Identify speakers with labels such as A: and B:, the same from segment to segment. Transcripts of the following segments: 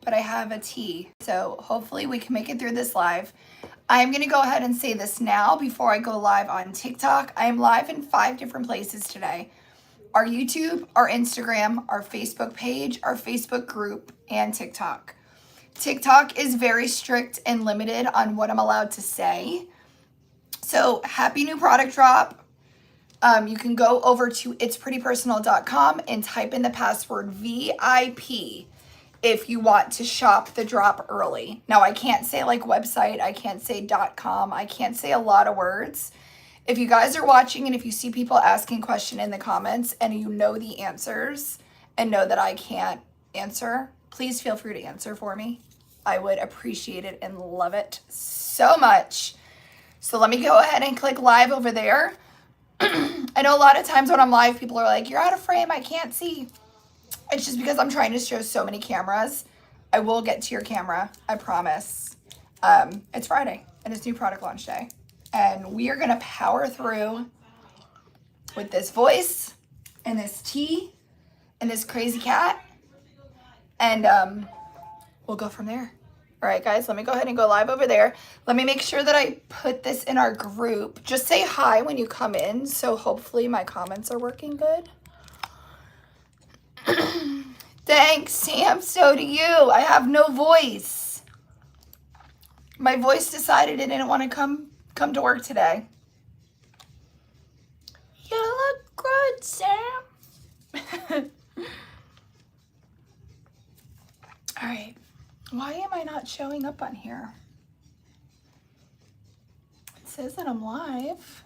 A: but I have a tea. So hopefully we can make it through this live. I'm going to go ahead and say this now before I go live on TikTok. I am live in 5 different places today. Our YouTube, our Instagram, our Facebook page, our Facebook group, and TikTok. TikTok is very strict and limited on what I'm allowed to say. So happy new product drop. You can go over to itsprettypersonal.com and type in the password VIP if you want to shop the drop early. Now, I can't say like website. I can't say .com. I can't say a lot of words. If you guys are watching and if you see people asking questions in the comments and you know the answers and know that I can't answer, please feel free to answer for me. I would appreciate it and love it so much. So let me go ahead and click live over there. I know a lot of times when I'm live, people are like, you're out of frame, I can't see. It's just because I'm trying to show so many cameras. I will get to your camera, I promise. It's Friday and it's new product launch day. And we are gonna power through with this voice and this tea and this crazy cat. And we'll go from there. All right, guys, let me go ahead and go live over there. Let me make sure that I put this in our group. Just say hi when you come in, so hopefully my comments are working good. Thanks, Sam. So do you. I have no voice. My voice decided it didn't want to come to work today. You look good, Sam. All right. Why am I not showing up on here? It says that I'm live.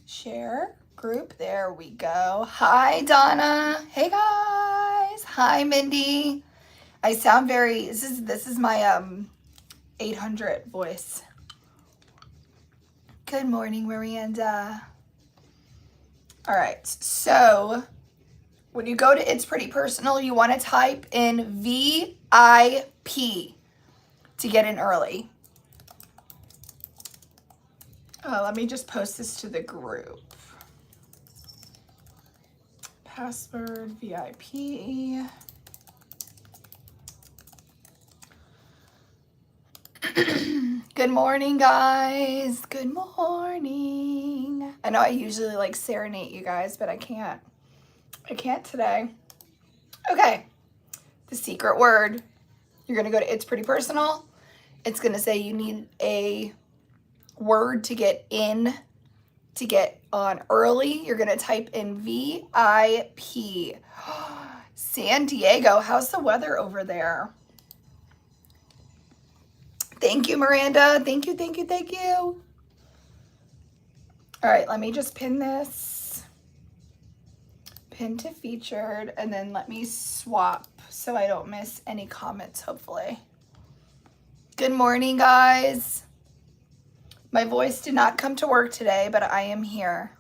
A: Share group. There we go. Hi, Donna. Hey, guys. Hi, Mindy. I sound very, this is my 800 voice. Good morning, Miranda. All right. So when you go to It's Pretty Personal, you want to type in VIP to get in early. Let me just post this to the group. Password VIP. Good morning, guys. Good morning. I know I usually like serenade you guys, but I can't. I can't today. Okay. The secret word. You're going to go to It's Pretty Personal. It's going to say you need a word to get in, to get on early. You're going to type in VIP. San Diego. How's the weather over there? Thank you, Miranda. Thank you, thank you, thank you. All right, let me just pin this. Pin to featured, and then let me swap so I don't miss any comments, hopefully. Good morning, guys. My voice did not come to work today, but I am here.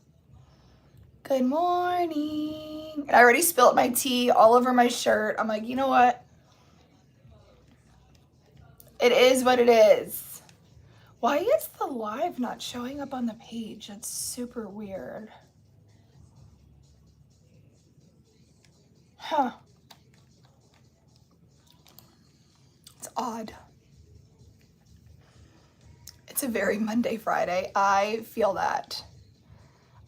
A: Good morning. And I already spilled my tea all over my shirt. I'm like, you know what? It is what it is. Why is the live not showing up on the page? That's super weird. Huh. It's odd. It's a very Monday, Friday. I feel that.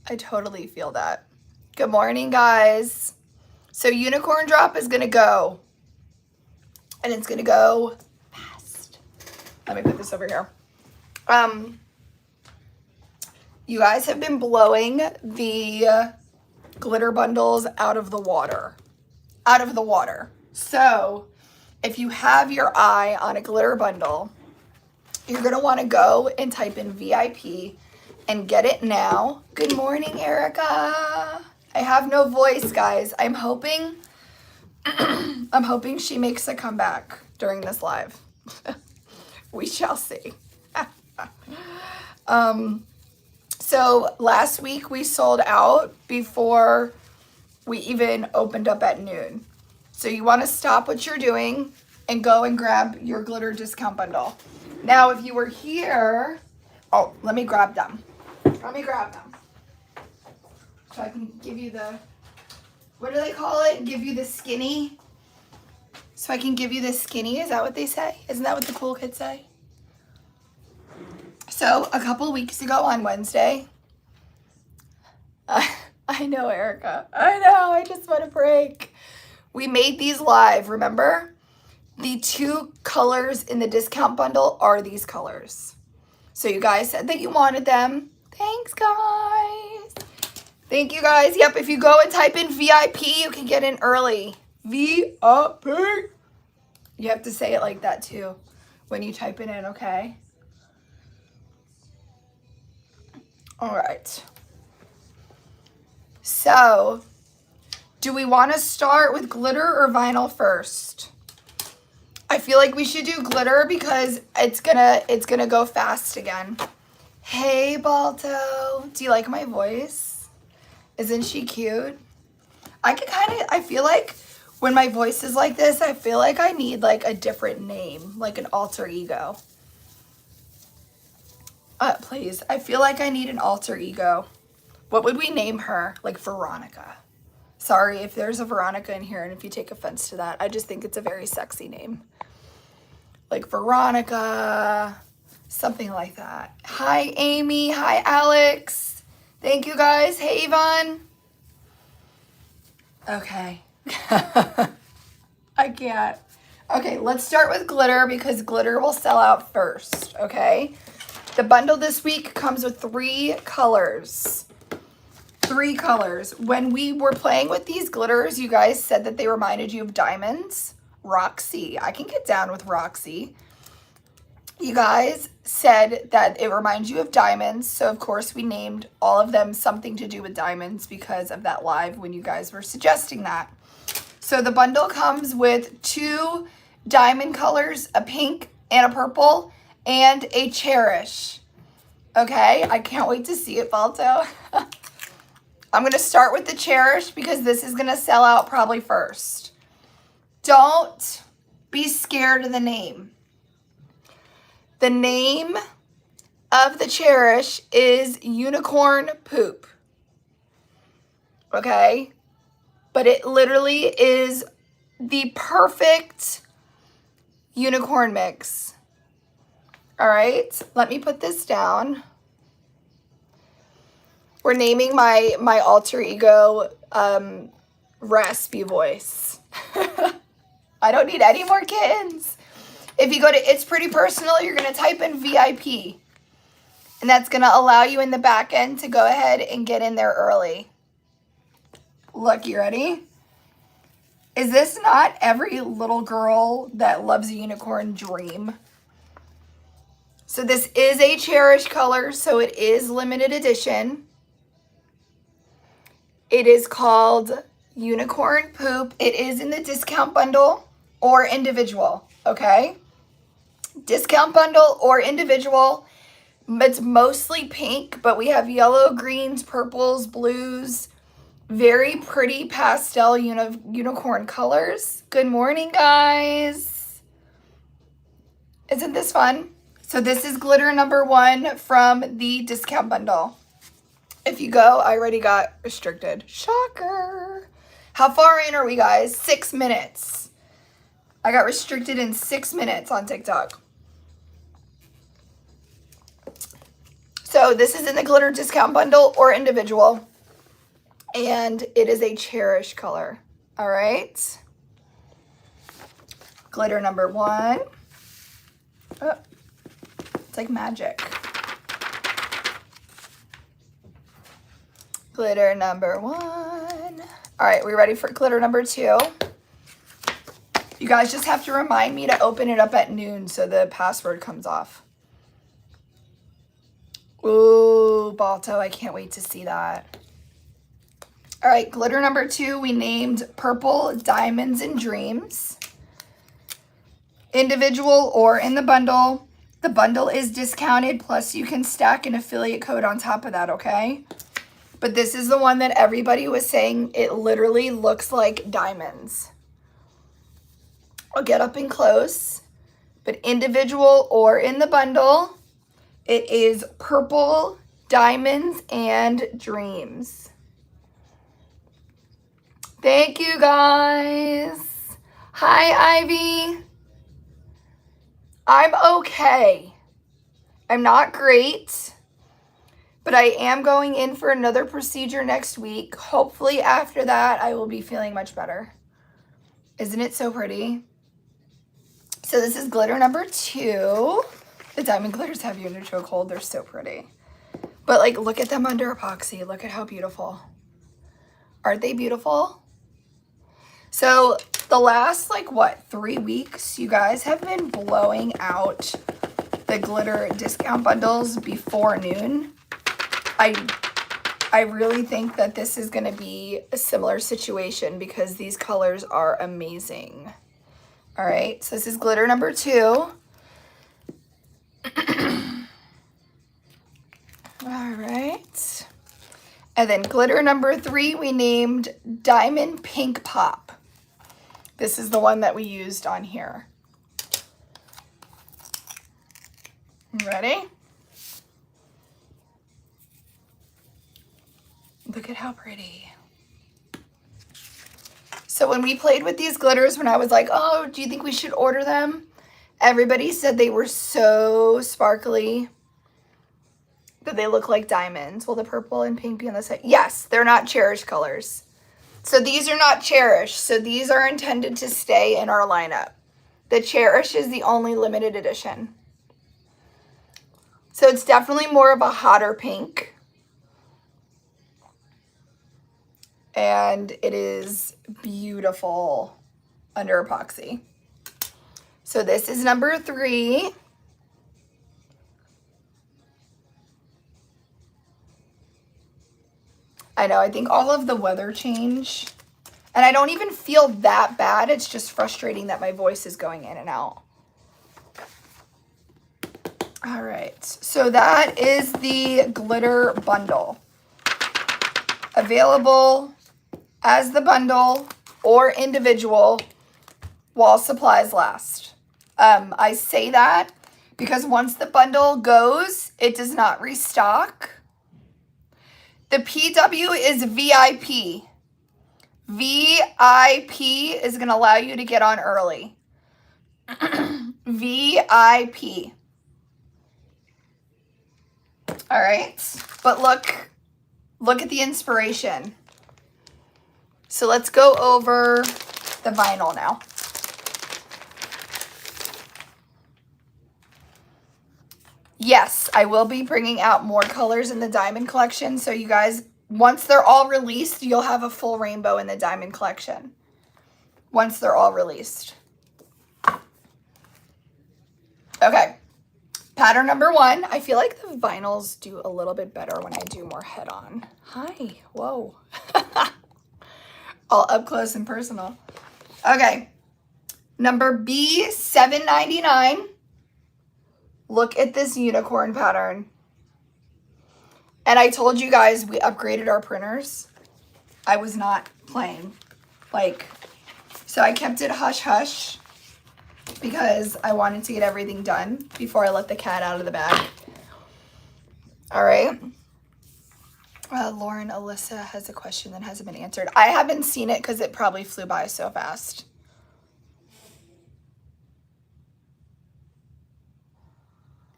A: I totally feel that. Good morning, guys. So unicorn drop is gonna go. And it's gonna go fast. Let me put this over here. You guys have been blowing the glitter bundles out of the water. Out of the water. So if you have your eye on a glitter bundle, you're going to want to go and type in VIP and get it now. Good morning, Erica. I have no voice, guys. I'm hoping she makes a comeback during this live. We shall see. So last week we sold out before we even opened up at noon. So you want to stop what you're doing and go and grab your glitter discount bundle. Now, if you were here, oh, let me grab them. Let me grab them. So I can give you the, what do they call it? Give you the skinny so I can give you this skinny. Is that what they say? Isn't that what the cool kids say? So a couple of weeks ago on Wednesday, I know, Erica. I know. I just want a break. We made these live, remember? The 2 colors in the discount bundle are these colors. So you guys said that you wanted them. Thanks, guys. Thank you, guys. Yep, if you go and type in VIP, you can get in early. VIP. You have to say it like that, too, when you type it in, okay? All right. So, do we want to start with glitter or vinyl first? I feel like we should do glitter because it's gonna go fast again. Hey, Balto. Do you like my voice? Isn't she cute? I feel like when my voice is like this, I feel like I need like a different name, like an alter ego. Please. I feel like I need an alter ego. What would we name her? Like Veronica. Sorry if there's a Veronica in here and if you take offense to that. I just think it's a very sexy name. Like Veronica, something like that. Hi, Amy. Hi, Alex. Thank you, guys. Hey, Yvonne. Okay. I can't. Okay, let's start with glitter because glitter will sell out first, okay? The bundle this week comes with 3 colors. 3 colors. When we were playing with these glitters, you guys said that they reminded you of diamonds. Roxy. I can get down with Roxy. You guys said that it reminds you of diamonds. So, of course, we named all of them something to do with diamonds because of that live when you guys were suggesting that. So, the bundle comes with 2 diamond colors, a pink and a purple, and a cherish. Okay? I can't wait to see it, Balto. I'm going to start with the cherish because this is going to sell out probably first. Don't be scared of the name. The name of the cherish is Unicorn Poop. Okay? But it literally is the perfect unicorn mix. All right? Let me put this down. We're naming my alter ego raspy voice. I don't need any more kittens. If you go to It's Pretty Personal, you're going to type in VIP. And that's going to allow you in the back end to go ahead and get in there early. Look, you ready? Is this not every little girl that loves a unicorn dream? So this is a cherish color, so it is limited edition. It is called Unicorn Poop. It is in the discount bundle or individual, okay? Discount bundle or individual. It's mostly pink, but we have yellow, greens, purples, blues. Very pretty pastel unicorn colors. Good morning, guys. Isn't this fun? So this is glitter number 1 from the discount bundle. If you go, I already got restricted. Shocker. How far in are we, guys? 6 minutes. I got restricted in 6 minutes on TikTok. So this is in the glitter discount bundle or individual. And it is a cherish color. All right. Glitter number 1. Oh, it's like magic. Glitter number 1. All right, we ready for glitter number 2? You guys just have to remind me to open it up at noon so the password comes off. Ooh, Balto, I can't wait to see that. All right, glitter number 2, we named Purple Diamonds and Dreams. Individual or in the bundle. The bundle is discounted, plus you can stack an affiliate code on top of that, okay? But this is the one that everybody was saying it literally looks like diamonds. I'll get up and close. But individual or in the bundle, it is Purple Diamonds and Dreams. Thank you, guys. Hi, Ivy. I'm okay. I'm not great, but I am going in for another procedure next week. Hopefully after that, I will be feeling much better. Isn't it so pretty? So this is glitter number 2. The diamond glitters have you in a chokehold. They're so pretty. But like, look at them under epoxy. Look at how beautiful. Aren't they beautiful? So the last, like, what, 3 weeks, you guys have been blowing out the glitter discount bundles before noon. I really think that this is going to be a similar situation because these colors are amazing. All right, so this is glitter number 2. All right. And then glitter number 3, we named Diamond Pink Pop. This is the one that we used on here. Ready? Look at how pretty. So when we played with these glitters, when I was like, oh, do you think we should order them? Everybody said they were so sparkly that they look like diamonds. Well, the purple and pink be on the side. Yes, they're not cherished colors. So these are not cherished. So these are intended to stay in our lineup. The cherish is the only limited edition. So it's definitely more of a hotter pink. And it is beautiful under epoxy. So this is number 3. I know, I think all of the weather change, and I don't even feel that bad. It's just frustrating that my voice is going in and out. All right, so that is the glitter bundle. Available as the bundle or individual while supplies last. I say that because once the bundle goes, it does not restock. The PW is VIP. VIP is going to allow you to get on early. VIP. All right. But look at the inspiration. So let's go over the vinyl now. Yes, I will be bringing out more colors in the diamond collection. So you guys, once they're all released, you'll have a full rainbow in the diamond collection. Once they're all released. Okay. Pattern number 1. I feel like the vinyls do a little bit better when I do more head on. Hi. Whoa. All up close and personal. Okay. Number B799. Look at this unicorn pattern. And I told you guys we upgraded our printers. I was not playing. So I kept it hush hush because I wanted to get everything done before I let the cat out of the bag. All right. Lauren Alyssa has a question that hasn't been answered. I haven't seen it because it probably flew by so fast.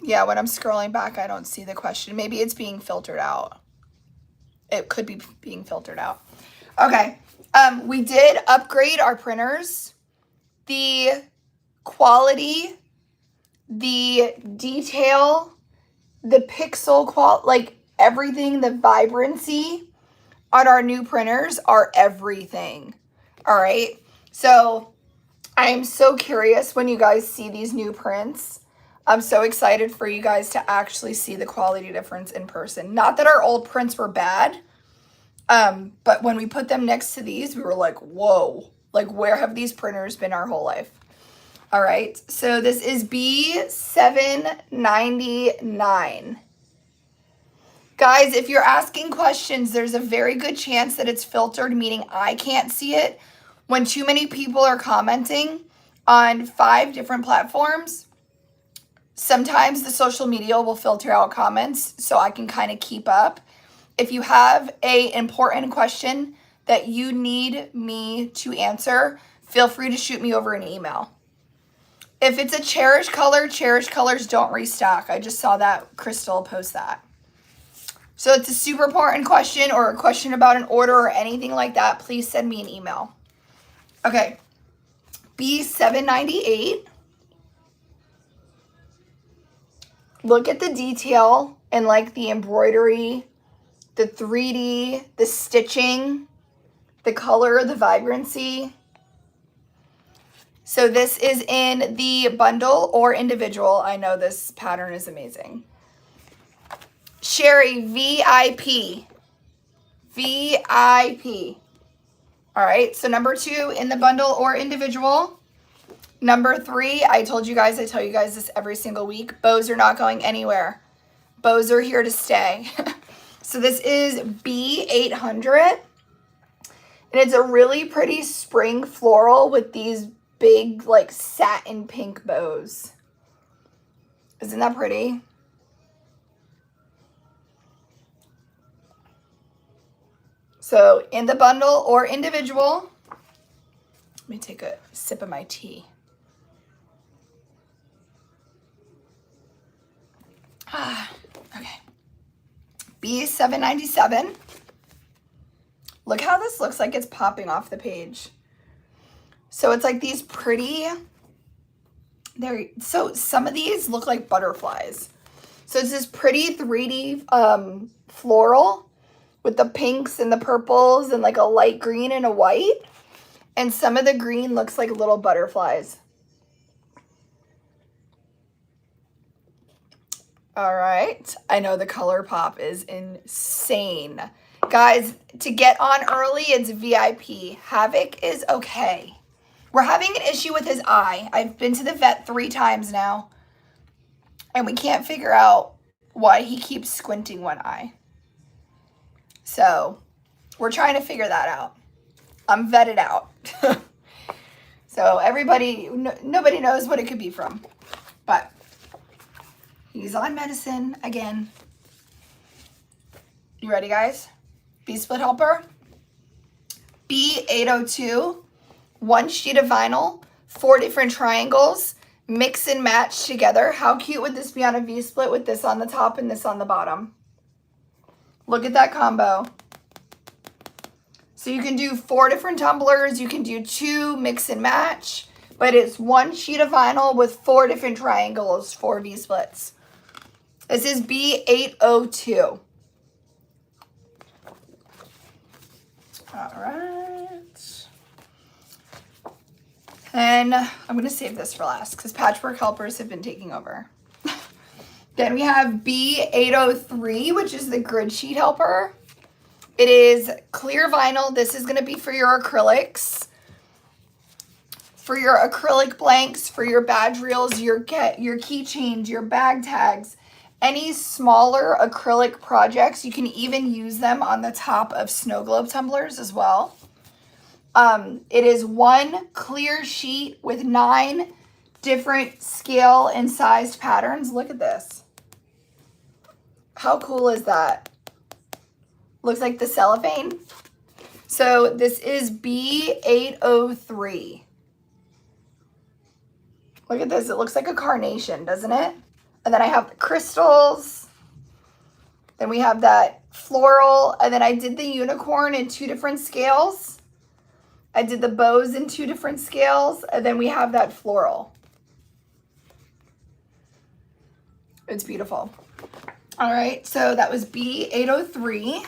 A: Yeah, when I'm scrolling back, I don't see the question. Maybe it's being filtered out. It could be being filtered out. Okay. We did upgrade our printers. The quality, the detail, the pixel quality, like everything, the vibrancy on our new printers are everything. All right. So I'm so curious when you guys see these new prints. I'm so excited for you guys to actually see the quality difference in person. Not that our old prints were bad, but when we put them next to these, we were like, whoa, like where have these printers been our whole life? All right, so this is B799. Guys, if you're asking questions, there's a very good chance that it's filtered, meaning I can't see it. When too many people are commenting on 5 different platforms, sometimes the social media will filter out comments so I can kind of keep up. If you have an important question that you need me to answer, feel free to shoot me over an email. If it's a cherished color, cherished colors don't restock. I just saw that Crystal post that. So it's a super important question, or a question about an order or anything like that, please send me an email. Okay, B798. Look at the detail and like the embroidery, the 3D, the stitching, the color, the vibrancy. So this is in the bundle or individual. I know this pattern is amazing. Sherry, VIP. VIP. All right, so number 2 in the bundle or individual. Number 3, I tell you guys this every single week. Bows are not going anywhere. Bows are here to stay. So this is B800. And it's a really pretty spring floral with these big like satin pink bows. Isn't that pretty? So in the bundle or individual, let me take a sip of my tea. Okay. B797. Look how this looks like it's popping off the page. So it's like these pretty, so some of these look like butterflies. So it's this pretty 3D floral with the pinks and the purples and like a light green and a white. And some of the green looks like little butterflies. All right. I know the color pop is insane. Guys, to get on early, it's VIP. Havoc is okay. We're having an issue with his eye. I've been to the vet 3 times now, and we can't figure out why he keeps squinting one eye. So we're trying to figure that out. I'm vetted out. So everybody, nobody knows what it could be from, but he's on medicine again. You ready, guys? B-split helper. B802. 1 sheet of vinyl, 4 different triangles, mix and match together. How cute would this be on a V-split with this on the top and this on the bottom? Look at that combo. So you can do 4 different tumblers. You can do 2 mix and match, but it's 1 sheet of vinyl with 4 different triangles, 4 V-splits. This is B802. All right. And I'm going to save this for last because patchwork helpers have been taking over. Then we have B803, which is the grid sheet helper. It is clear vinyl. This is going to be for your acrylics, for your acrylic blanks, for your badge reels, your keychains, your bag tags, any smaller acrylic projects. You can even use them on the top of snow globe tumblers as well. It is 1 clear sheet with 9 different scale and sized patterns. Look at this. How cool is that? Looks like the cellophane. So this is B803. Look at this. It looks like a carnation, doesn't it? And then I have the crystals. Then we have that floral. And then I did the unicorn in 2 different scales. I did the bows in 2 different scales, and then we have that floral. It's beautiful. All right, so that was B803.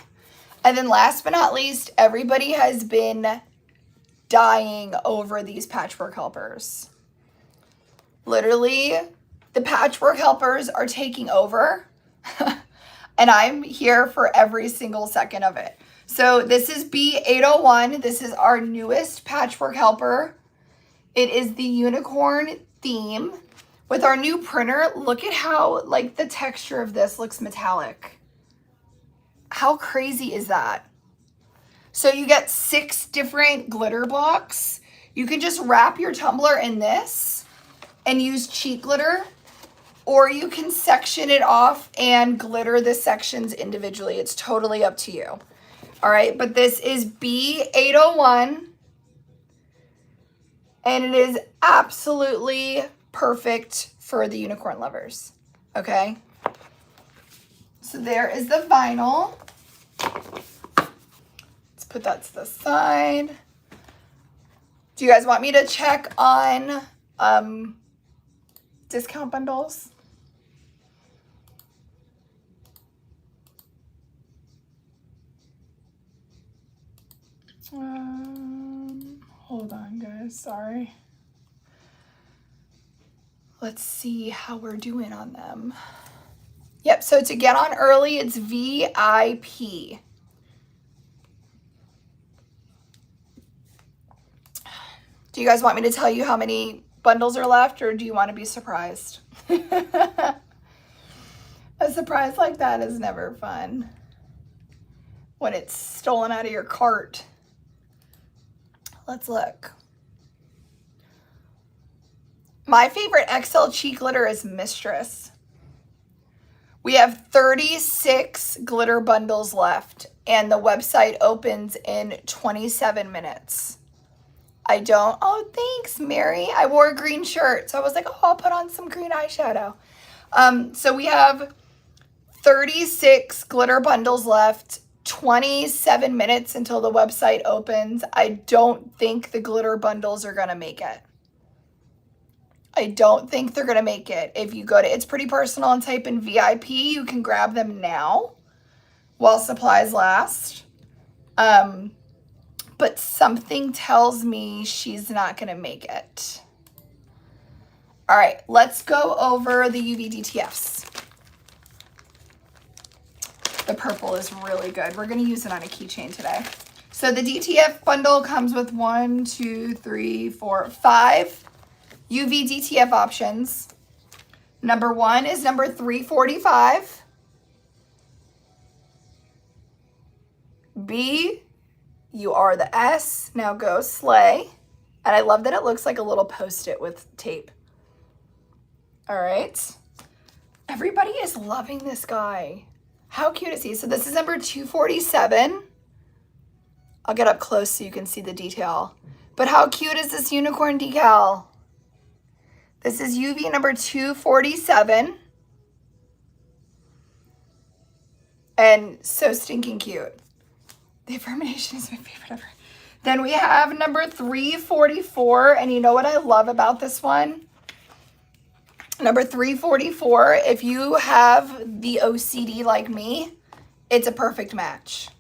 A: And then last but not least, everybody has been dying over these patchwork helpers. Literally, the patchwork helpers are taking over, and I'm here for every single second of it. So this is B801. This is our newest patchwork helper. It is the unicorn theme with our new printer. Look at how like the texture of this looks metallic. How crazy is that? So you get 6 different glitter blocks. You can just wrap your tumbler in this and use cheat glitter, or you can section it off and glitter the sections individually. It's totally up to you. All right, but this is B801. And it is absolutely perfect for the unicorn lovers, okay? So there is the vinyl. Let's put that to the side. Do you guys want me to check on discount bundles? Hold on, guys. Sorry. Let's see how we're doing on them. Yep, so to get on early, it's VIP. Do you guys want me to tell you how many bundles are left, or do you want to be surprised? A surprise like that is never fun when it's stolen out of your cart. Let's look. My favorite XL cheek glitter is Mistress. We have 36 glitter bundles left, and the website opens in 27 minutes. Oh, thanks, Mary. I wore a green shirt, so I was like, oh, I'll put on some green eyeshadow. So we have 36 glitter bundles left, 27 minutes until the website opens. I don't think the glitter bundles are going to make it. I don't think they're going to make it. If you go to It's Pretty Personal and type in VIP, you can grab them now while supplies last. But something tells me she's not going to make it. All right, let's go over the UV DTFs. The purple is really good. We're going to use it on a keychain today. So the DTF bundle comes with 5 UV DTF options. Number 1 is number 345. B, you are the S. Now go slay. And I love that it looks like a little Post-it with tape. All right. Everybody is loving this guy. How cute is he? So this is number 247. I'll get up close so you can see the detail. But how cute is this unicorn decal? This is UV number 247. And so stinking cute. The affirmation is my favorite ever. Then we have number 344. And you know what I love about this one? Number 344, if you have the OCD like me, it's a perfect match.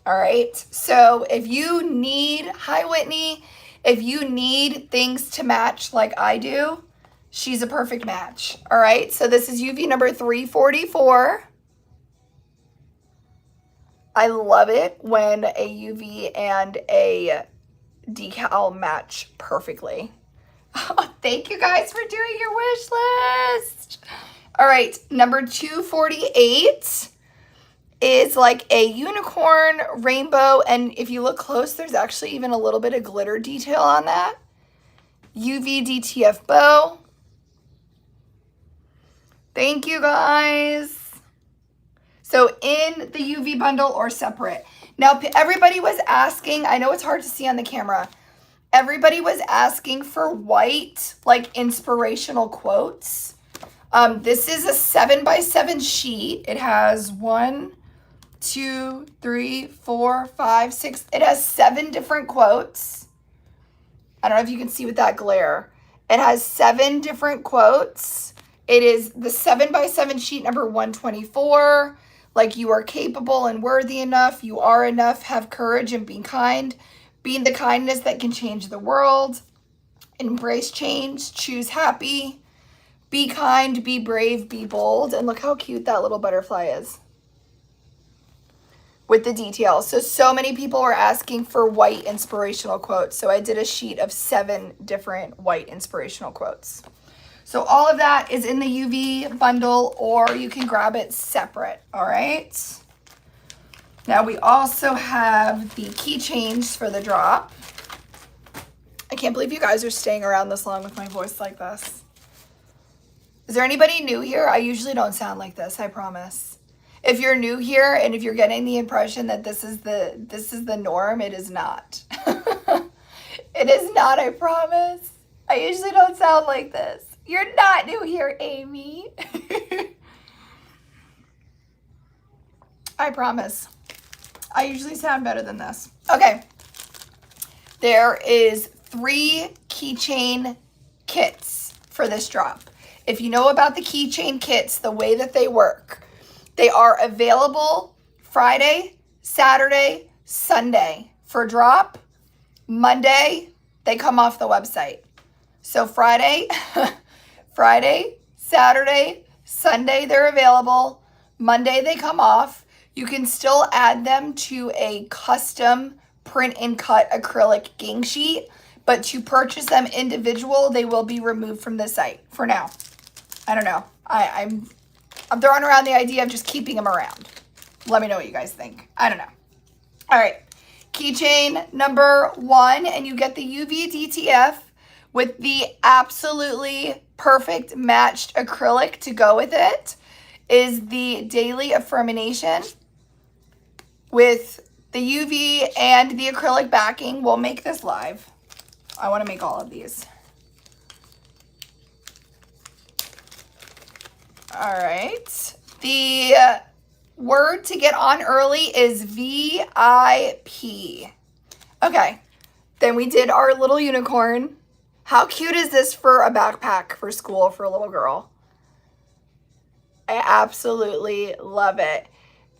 A: All right. So if you need, hi Whitney, if you need things to match like I do, she's a perfect match. All right. So this is UV number 344. I love it when a UV and a decal match perfectly. Oh, thank you guys for doing your wish list. All right, number 248 is like a unicorn rainbow. And if you look close, there's actually even a little bit of glitter detail on that. UV DTF bow. Thank you guys. So in the UV bundle or separate. Now, everybody was asking, I know it's hard to see on the camera. Everybody was asking for white, like inspirational quotes. This is a 7x7 sheet. It has 1, 2, 3, 4, 5, 6. It has 7 different quotes. I don't know if you can see with that glare. It has 7 different quotes. It is the 7x7 sheet number 124. Like, you are capable and worthy enough. You are enough. Have courage and be kind. Being the kindness that can change the world. Embrace change. Choose happy. Be kind. Be brave. Be bold. And look how cute that little butterfly is. With the details. So many people were asking for white inspirational quotes. So I did a sheet of 7 different white inspirational quotes. So all of that is in the UV bundle, or you can grab it separate. All right. Now we also have the keychains for the drop. I can't believe you guys are staying around this long with my voice like this. Is there anybody new here? I usually don't sound like this, I promise. If you're new here and if you're getting the impression that this is the norm, it is not. It It is not, I promise. I usually don't sound like this. You're not new here, Amy. I promise. I usually sound better than this. Okay. There is 3 keychain kits for this drop. If you know about the keychain kits, the way that they work, they are available Friday, Saturday, Sunday for drop. Monday, they come off the website. So Friday, Saturday, Sunday, they're available. Monday, they come off. You can still add them to a custom print and cut acrylic gang sheet, but to purchase them individual, they will be removed from the site for now. I don't know. I'm throwing around the idea of just keeping them around. Let me know what you guys think. I don't know. All right. Keychain number 1, and you get the UV DTF with the absolutely perfect matched acrylic to go with it, is the Daily Affirmation with the UV and the acrylic backing. We'll make this live. I want to make all of these. All right. The word to get on early is VIP. Okay. Then we did our little unicorn. How cute is this for a backpack for school for a little girl? I absolutely love it.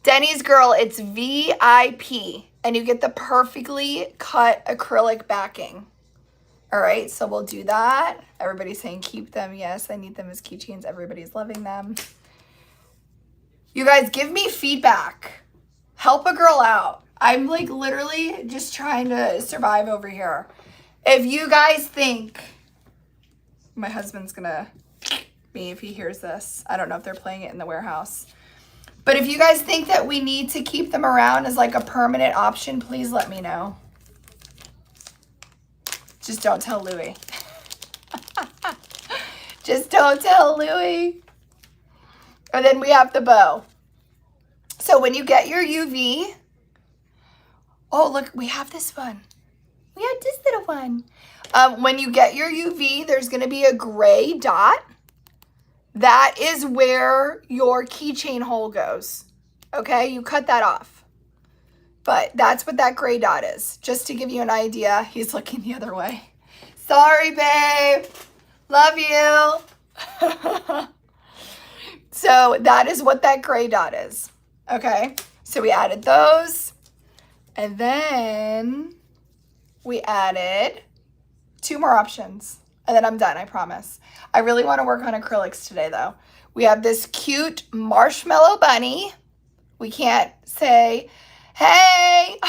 A: Denny's Girl, it's VIP, and you get the perfectly cut acrylic backing. All right, so we'll do that. Everybody's saying keep them. Yes, I need them as keychains. Everybody's loving them. You guys, give me feedback. Help a girl out. I'm like literally just trying to survive over here. If you guys think, my husband's gonna me if he hears this. I don't know if they're playing it in the warehouse. But if you guys think that we need to keep them around as like a permanent option, please let me know. Just don't tell Louie. Just don't tell Louie. And then we have the bow. So when you get your UV, oh look, we have this one. We have this little one. When you get your UV, there's gonna be a gray dot. That is where your keychain hole goes. Okay, you cut that off. But that's what that gray dot is. Just to give you an idea, he's looking the other way. Sorry, babe. Love you. So that is what that gray dot is. Okay, so we added those. And then we added 2 more options. And then I'm done, I promise. I really want to work on acrylics today, though. We have this cute marshmallow bunny. We can't say, hey.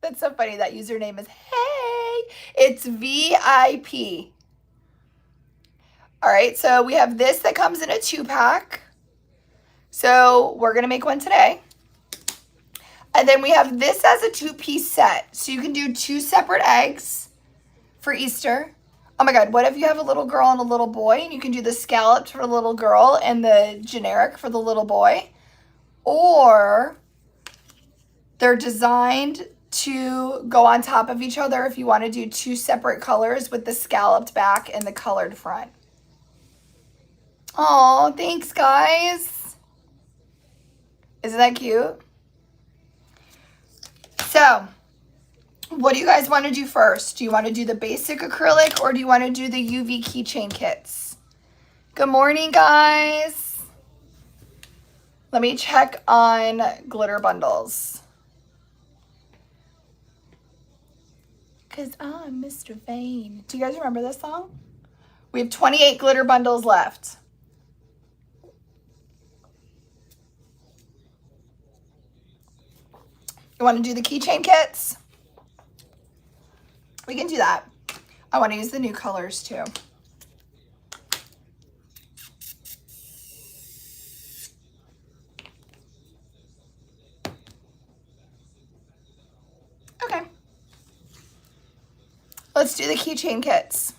A: That's so funny. That username is, hey. It's VIP. All right, so we have this that comes in a 2-pack. So we're going to make one today. And then we have this as a 2-piece set. So you can do 2 separate eggs for Easter. Oh my God, what if you have a little girl and a little boy, and you can do the scalloped for the little girl and the generic for the little boy? Or they're designed to go on top of each other if you want to do 2 separate colors with the scalloped back and the colored front. Oh, thanks guys. Isn't that cute? So, what do you guys want to do first? Do you want to do the basic acrylic or do you want to do the UV keychain kits? Good morning, guys. Let me check on glitter bundles. Because I'm Mr. Vain. Do you guys remember this song? We have 28 glitter bundles left. You want to do the keychain kits? We can do that. I want to use the new colors too. Okay. Let's do the keychain kits.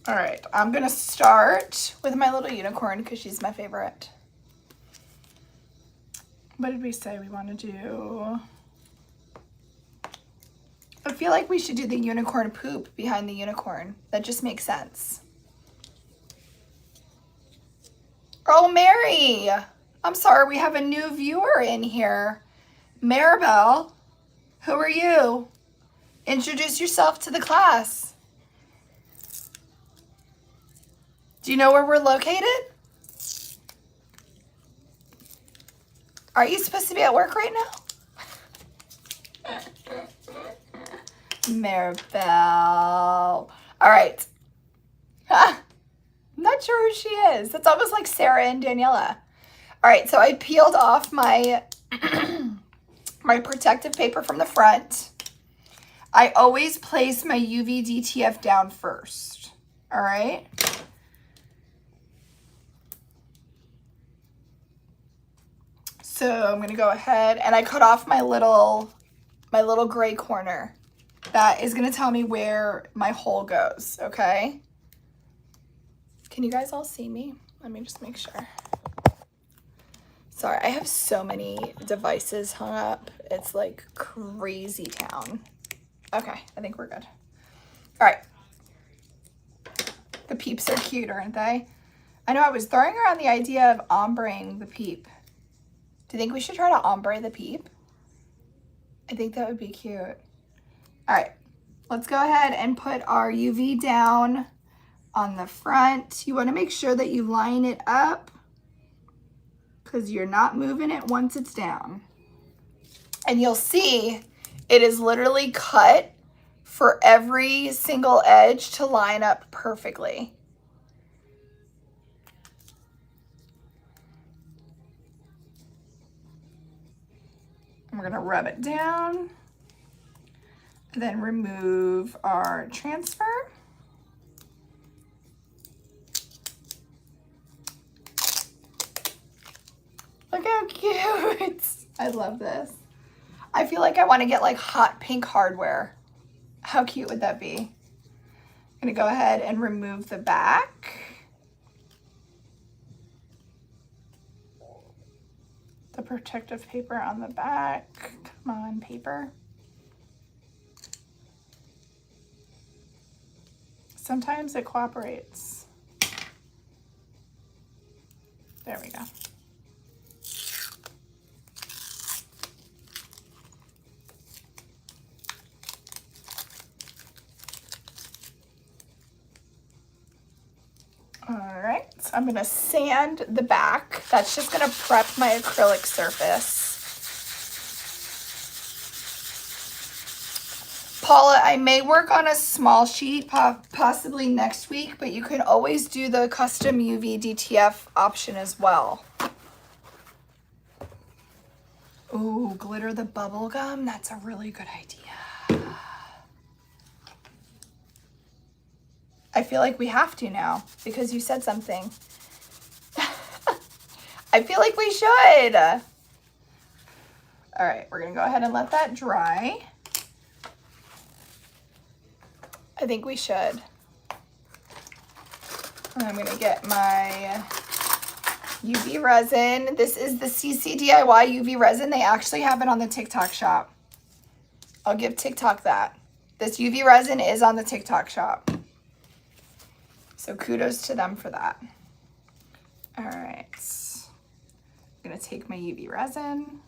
A: All right, I'm gonna start with my little unicorn because she's my favorite. What did we say we want to do? I feel like we should do the unicorn poop behind the unicorn. That just makes sense. Oh, Mary. I'm sorry, we have a new viewer in here. Maribel, who are you? Introduce yourself to the class. Do you know where we're located? Are you supposed to be at work right now? Maribel. All right. I'm not sure who she is. That's almost like Sarah and Daniela. All right, so I peeled off my my protective paper from the front. I always place my UV DTF down first. All right. So I'm gonna go ahead and I cut off my little gray corner. That is gonna tell me where my hole goes, okay? Can you guys all see me? Let me just make sure. Sorry, I have so many devices hung up. It's like crazy town. Okay, I think we're good. All right. The peeps are cute, aren't they? I know I was throwing around the idea of ombreing the peep. Do you think we should try to ombre the peep? I think that would be cute. All right, let's go ahead and put our UV down on the front. You want to make sure that you line it up because you're not moving it once it's down. And you'll see it is literally cut for every single edge to line up perfectly. We're gonna rub it down and then remove our transfer. Look how cute. I love this. I feel like I want to get like hot pink hardware. How cute would that be? I'm gonna go ahead and remove the back. The protective paper on the back. Come on, paper. Sometimes it cooperates. There we go. All right, so I'm gonna sand the back. That's just gonna prep my acrylic surface. Paula, I may work on a small sheet possibly next week, but you can always do the custom UV DTF option as well. Ooh, glitter the bubble gum. That's a really good idea. I feel like we have to now because you said something. I feel like we should. All right, we're gonna go ahead and let that dry. I think we should. And I'm gonna get my UV resin. This is the CCDIY UV resin. They actually have it on the TikTok shop. I'll give TikTok that. This UV resin is on the TikTok shop. So kudos to them for that. All right, I'm gonna take my UV resin.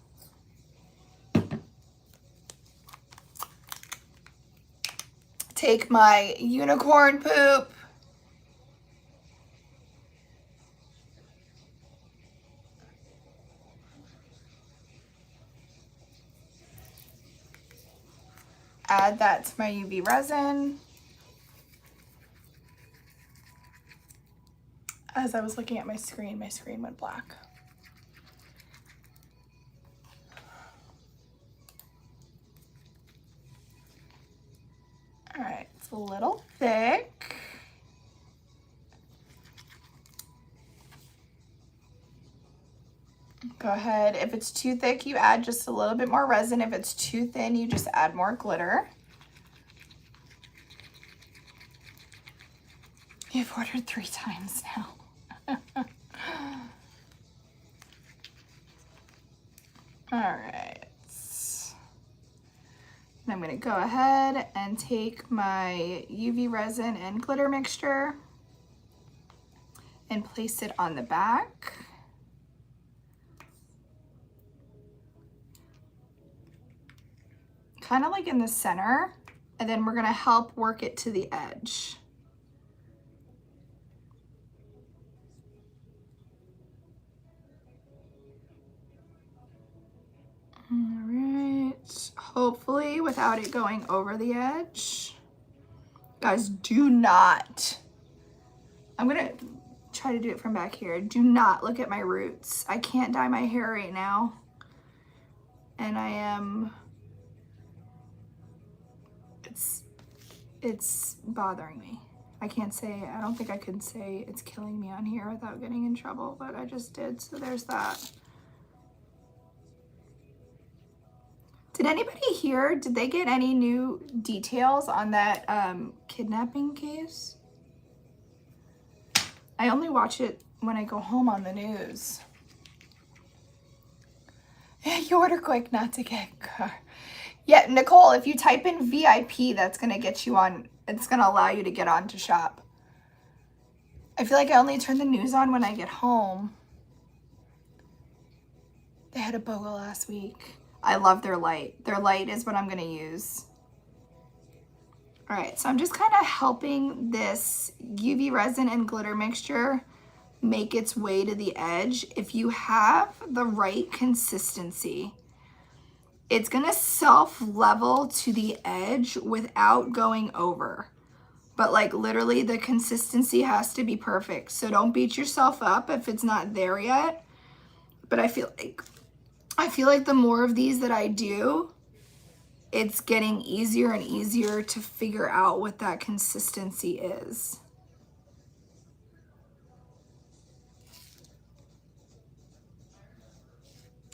A: Take my unicorn poop. Add that to my UV resin. As I was looking at my screen went black. All right, it's a little thick. Go ahead, if it's too thick, you add just a little bit more resin. If it's too thin, you just add more glitter. You've ordered 3 times now. All right. And I'm gonna go ahead and take my UV resin and glitter mixture and place it on the back. Kind of like in the center, and then we're gonna help work it to the edge. All right, hopefully without it going over the edge. Guys, do not, I'm gonna try to do it from back here. Do not look at my roots. I can't dye my hair right now. And I am, it's bothering me. I can't say, I don't think I could say it's killing me on here without getting in trouble, but I just did, so there's that. Did anybody hear, did they get any new details on that kidnapping case? I only watch it when I go home on the news. You order quick not to get car. Yeah, Nicole, if you type in VIP, that's going to get you on, it's going to allow you to get on to shop. I feel like I only turn the news on when I get home. They had a BOGO last week. I love their light. Their light is what I'm going to use. All right, so I'm just kind of helping this UV resin and glitter mixture make its way to the edge. If you have the right consistency, it's going to self-level to the edge without going over. But like literally the consistency has to be perfect. So don't beat yourself up if it's not there yet. But I feel like the more of these that I do, it's getting easier and easier to figure out what that consistency is.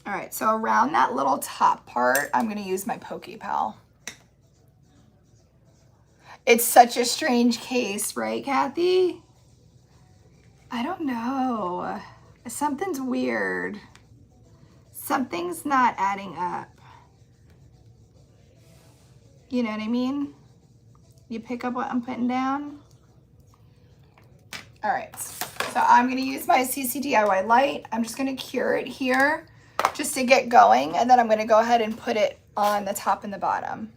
A: All right, so around that little top part, I'm gonna use my Pokepal. It's such a strange case, right, Kathy? I don't know. Something's weird. Something's not adding up. You know what I mean? You pick up what I'm putting down? All right, so I'm gonna use my CC DIY light. I'm just gonna cure it here just to get going, and then I'm gonna go ahead and put it on the top and the bottom.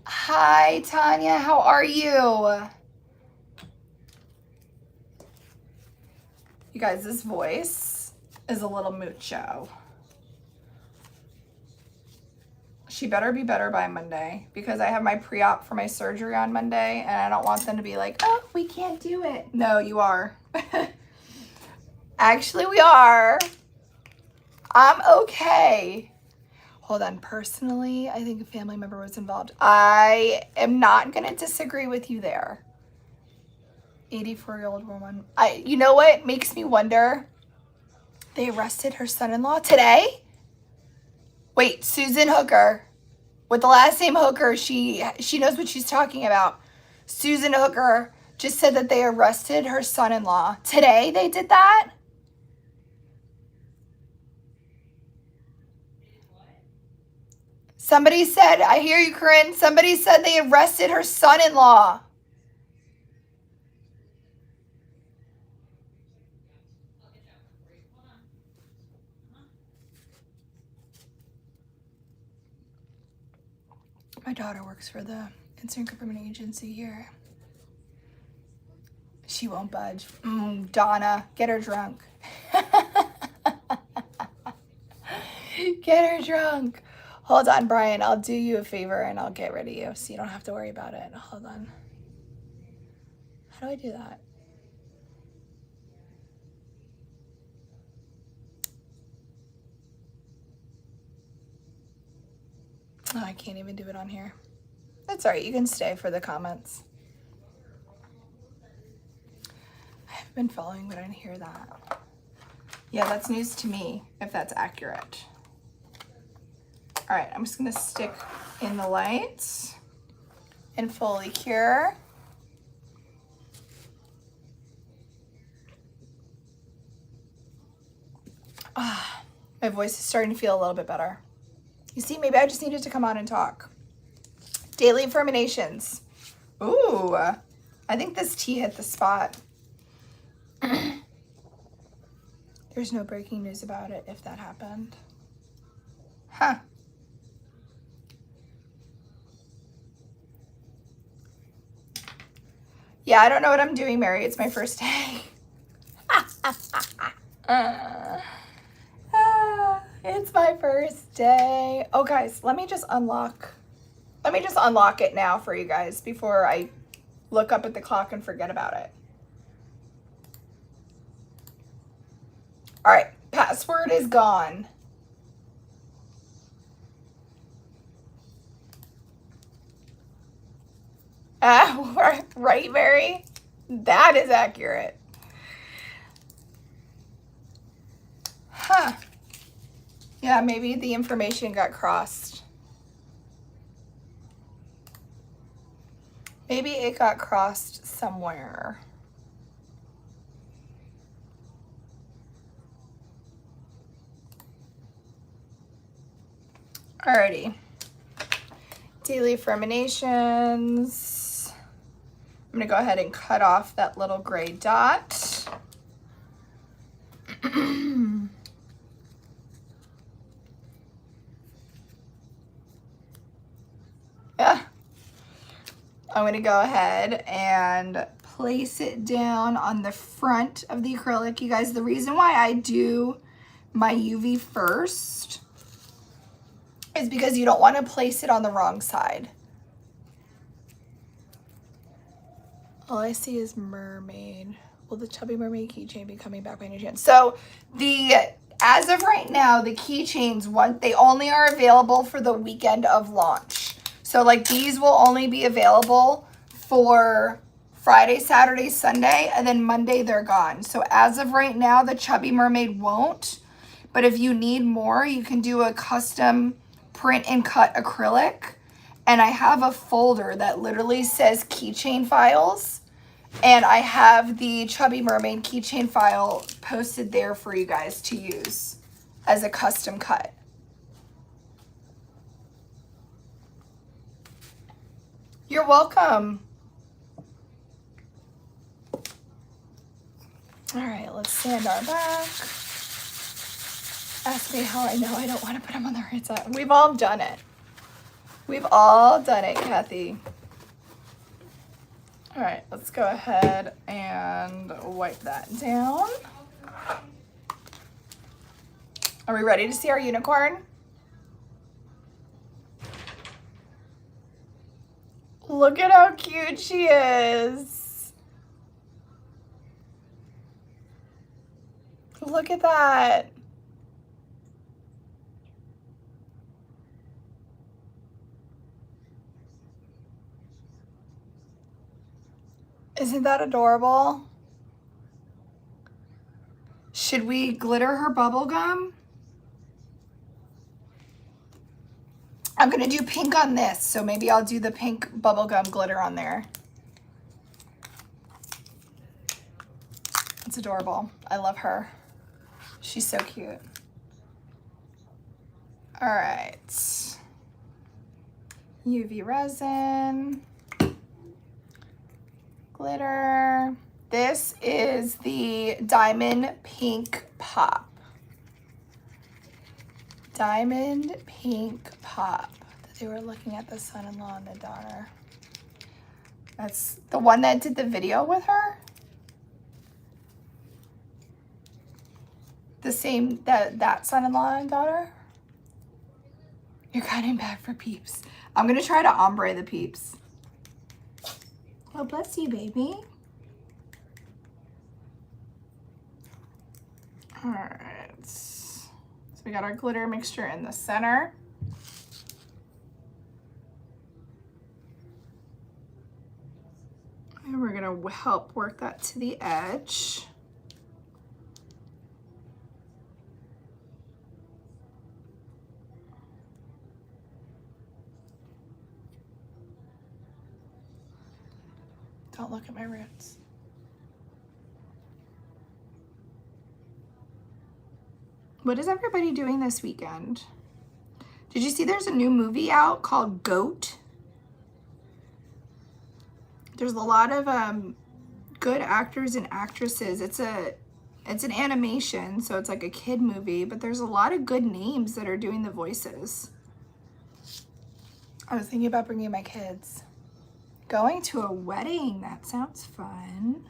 A: Hi, Tanya, how are you? You guys, this voice is a little mucho. She better be better by Monday because I have my pre-op for my surgery on Monday and I don't want them to be like, oh, we can't do it. No, you are. Actually, we are. I'm okay. Hold on. Personally, I think a family member was involved. I am not going to disagree with you there. 84-year-old woman. You know what makes me wonder? They arrested her son-in-law today? Wait, Susan Hooker, with the last name Hooker, she knows what she's talking about. Susan Hooker just said that they arrested her son-in-law. Today they did that? Somebody said, I hear you, Corinne. Somebody said they arrested her son-in-law. My daughter works for the incident government agency here. She won't budge. Donna, get her drunk. Get her drunk. Hold on, Brian. I'll do you a favor and I'll get rid of you so you don't have to worry about it. Hold on. How do I do that? Oh, I can't even do it on here. That's all right. You can stay for the comments. I haven't been following, but I didn't hear that. Yeah, that's news to me, if that's accurate. All right, I'm just gonna stick in the light and fully cure. My voice is starting to feel a little bit better. You see, maybe I just needed to come on and talk. Daily affirmations. Ooh, I think this tea hit the spot. There's no breaking news about it if that happened. Huh. Yeah, I don't know what I'm doing, Mary. It's my first day. It's my first day. Oh, guys, let me just unlock it now for you guys before I look up at the clock and forget about it. All right, password is gone. Right, Mary? That is accurate. Huh. Yeah, maybe the information got crossed. Maybe it got crossed somewhere. Alrighty. Daily affirmations. I'm gonna go ahead and cut off that little gray dot. Yeah. I'm gonna go ahead and place it down on the front of the acrylic. You guys, the reason why I do my UV first is because you don't want to place it on the wrong side. All I see is mermaid. Will the chubby mermaid keychain be coming back by any chance? So as of right now, the keychains, they only are available for the weekend of launch. So like these will only be available for Friday, Saturday, Sunday, and then Monday they're gone. So as of right now, the chubby mermaid won't. But if you need more, you can do a custom print and cut acrylic. And I have a folder that literally says keychain files. And I have the chubby mermaid keychain file posted there for you guys to use as a custom cut. You're welcome. All right, let's sand our back. Ask me how I know I don't want to put them on the right side. We've all done it. We've all done it, Kathy. All right, let's go ahead and wipe that down. Are we ready to see our unicorn? Look at how cute she is. Look at that. Isn't that adorable? Should we glitter her bubble gum? I'm gonna do pink on this, so maybe I'll do the pink bubblegum glitter on there. It's adorable. I love her. She's so cute. All right. UV resin. Glitter. This is the Diamond Pink Pop. Diamond Pink Pop. They were looking at the son-in-law and the daughter. That's the one that did the video with her? The same, that son-in-law and daughter? You're cutting back for peeps. I'm gonna try to ombre the peeps. Oh, bless you, baby. All right. So we got our glitter mixture in the center. And we're gonna help work that to the edge. Don't look at my roots. What is everybody doing this weekend? Did you see there's a new movie out called Goat? There's a lot of good actors and actresses. It's an animation, so it's like a kid movie, but there's a lot of good names that are doing the voices. I was thinking about bringing my kids. Going to a wedding, that sounds fun.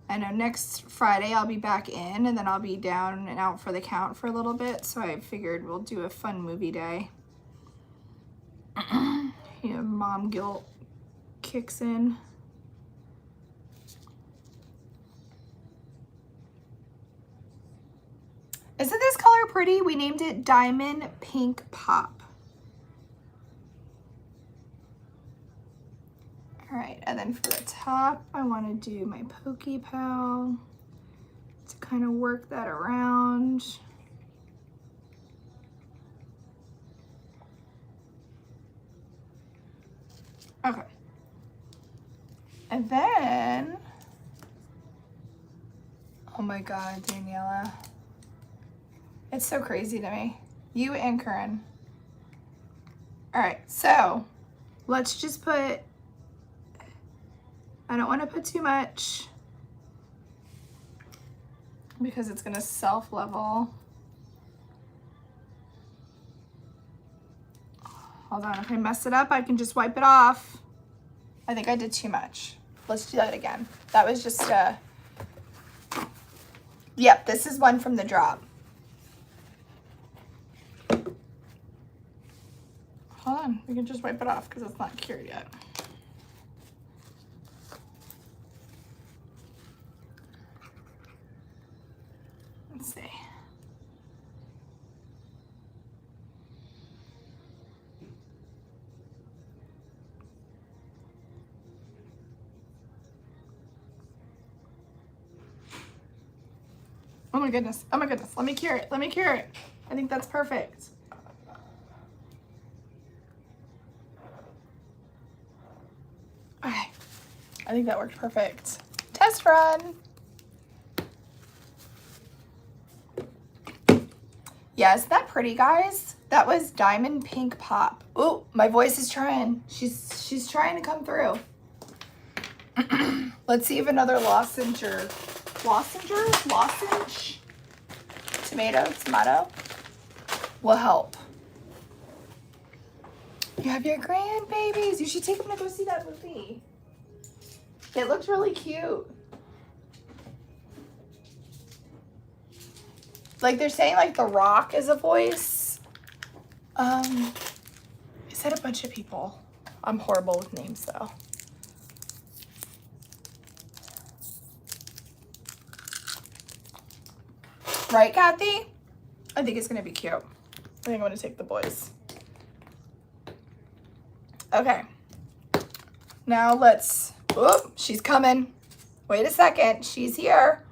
A: I know next Friday I'll be back in, and then I'll be down and out for the count for a little bit, so I figured we'll do a fun movie day. You know, mom guilt kicks in. Isn't this color pretty? We named it Diamond Pink Pop. All right, and then for the top, I want to do my Pokey Pal to kind of work that around. Okay. And then, oh my God, Daniela. It's so crazy to me. You and Curran. All right, so let's just put, I don't want to put too much because it's gonna self-level. Hold on, if I mess it up, I can just wipe it off. I think I did too much. Let's do that again. That was just yep, this is one from the drop. Hold on, we can just wipe it off because it's not cured yet. Let's see. Oh my goodness. Oh my goodness. Let me cure it. Let me cure it. I think that's perfect. Okay. I think that worked perfect. Test run. Yeah, isn't that pretty, guys? That was Diamond Pink Pop. Oh, my voice is trying. She's trying to come through. Let's see if another lozenge, tomato will help. You have your grandbabies. You should take them to go see that movie. It looks really cute. Like they're saying like The Rock is a voice. I said a bunch of people. I'm horrible with names though. Right, Kathy? I think it's gonna be cute. I think I'm gonna take the boys. Okay. Now let's, whoop, she's coming. Wait a second, she's here.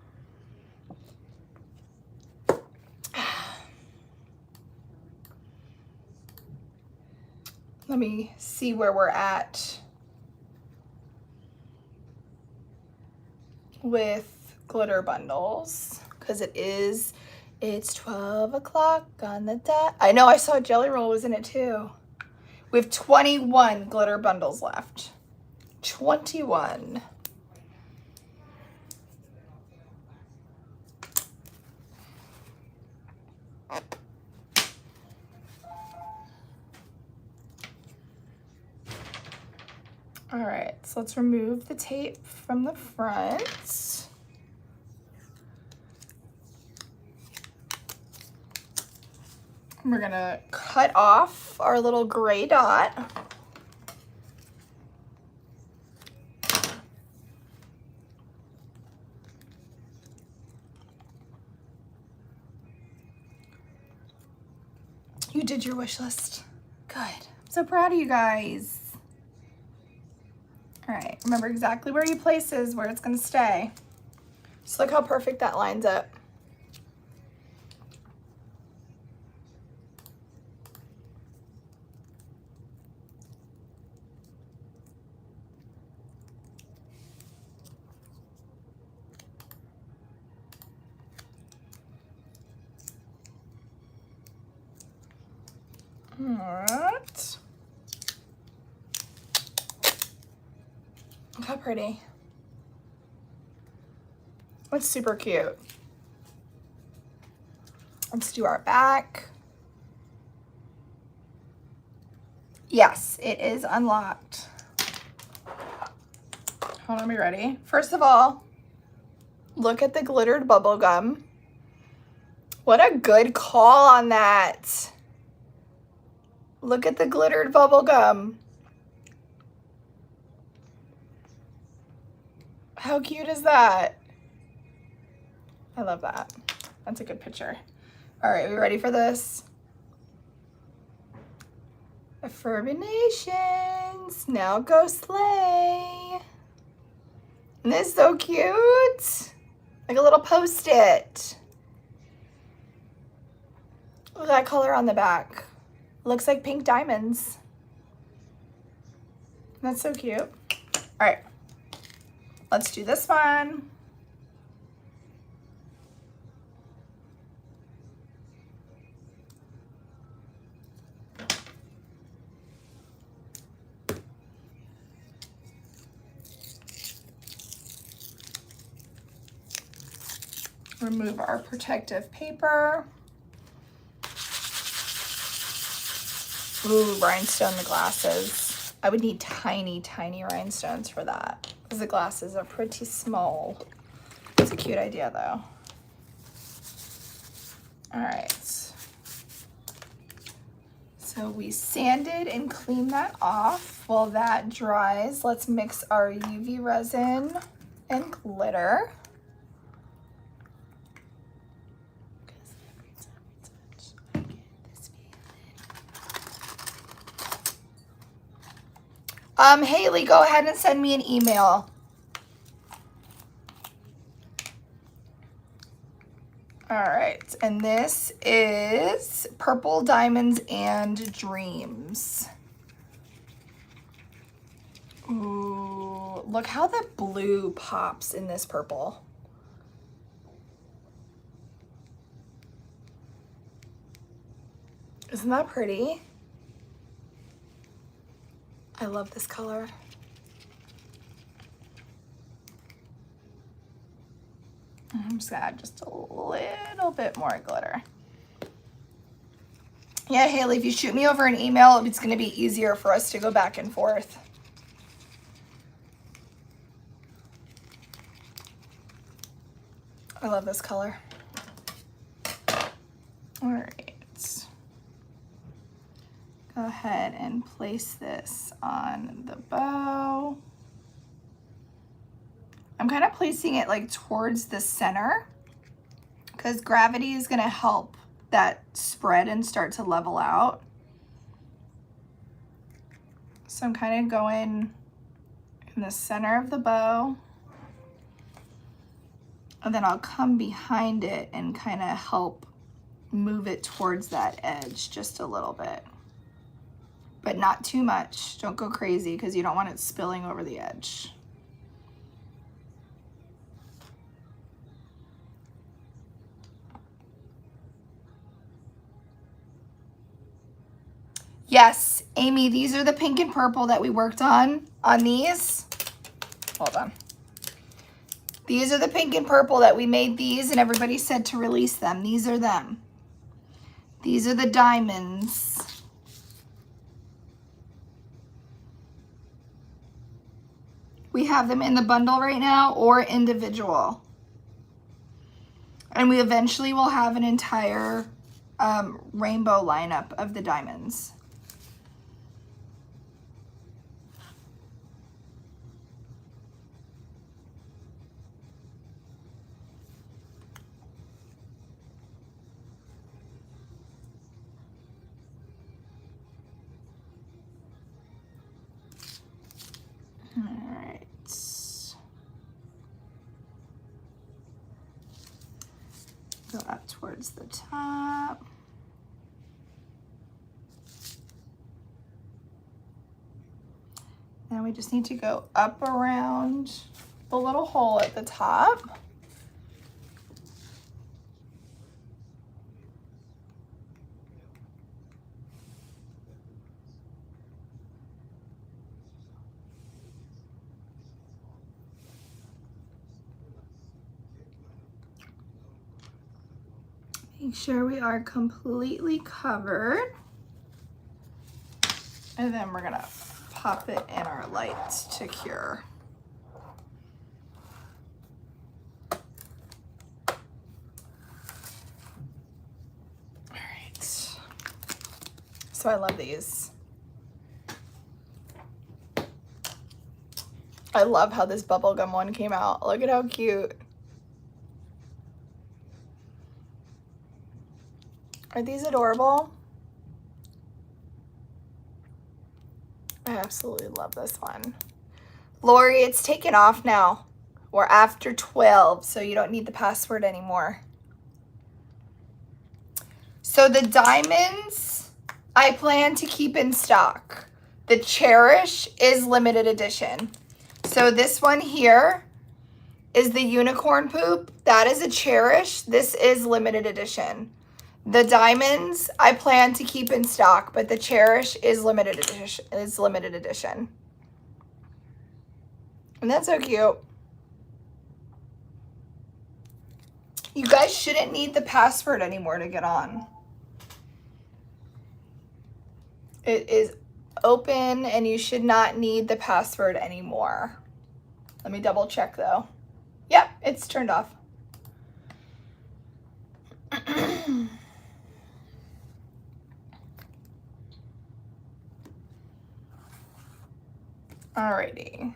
A: Let me see where we're at with glitter bundles, because it's 12 o'clock on the dot. I know, I saw Jelly Roll was in it too. We have 21 glitter bundles left. 21. All right, so let's remove the tape from the front. We're gonna cut off our little gray dot. You did your wish list. Good. I'm so proud of you guys. All right, remember exactly where you place is where it's gonna stay. Just look how perfect that lines up. Alright. Look how pretty. It's super cute. Let's do our back. Yes, it is unlocked. Hold on, be ready. First of all, look at the glittered bubble gum. What a good call on that. Look at the glittered bubble gum. How cute is that? I love that. That's a good picture. All right, we ready for this? Affirmations. Now go slay. Isn't this so cute? Like a little post-it. Look at that color on the back. Looks like pink diamonds. That's so cute. All right, let's do this one. Remove our protective paper. Ooh, rhinestone the glasses. I would need tiny, tiny rhinestones for that because the glasses are pretty small. It's a cute idea though. All right. So we sanded and cleaned that off. While that dries, let's mix our UV resin and glitter. Haley, go ahead and send me an email. All right, and this is Purple Diamonds and Dreams. Ooh, look how the blue pops in this purple. Isn't that pretty? I love this color. I'm just gonna add just a little bit more glitter. Yeah, Haley, if you shoot me over an email, it's gonna be easier for us to go back and forth. I love this color. All right. Go ahead and place this on the bow. I'm kind of placing it like towards the center because gravity is going to help that spread and start to level out. So I'm kind of going in the center of the bow, and then I'll come behind it and kind of help move it towards that edge just a little bit. But not too much. Don't go crazy because you don't want it spilling over the edge. Yes, Amy, these are the pink and purple that we worked on these. Hold on. These are the pink and purple that we made these and everybody said to release them. These are them. These are the diamonds. We have them in the bundle right now or individual. And we eventually will have an entire rainbow lineup of the diamonds. Go up towards the top. Now we just need to go up around the little hole at the top. Make sure we are completely covered. And then we're gonna pop it in our light to cure. All right. So I love these. I love how this bubblegum one came out. Look at how cute. Are these adorable? I absolutely love this one. Lori, it's taken off now. We're after 12, so you don't need the password anymore. So the diamonds, I plan to keep in stock. The Cherish is limited edition. So this one here is the unicorn poop. That is a Cherish. This is limited edition. The diamonds I plan to keep in stock, but the Cherish is limited edition. And that's so cute. You guys shouldn't need the password anymore to get on. It is open and you should not need the password anymore. Let me double check though. Yep, it's turned off. Alrighty.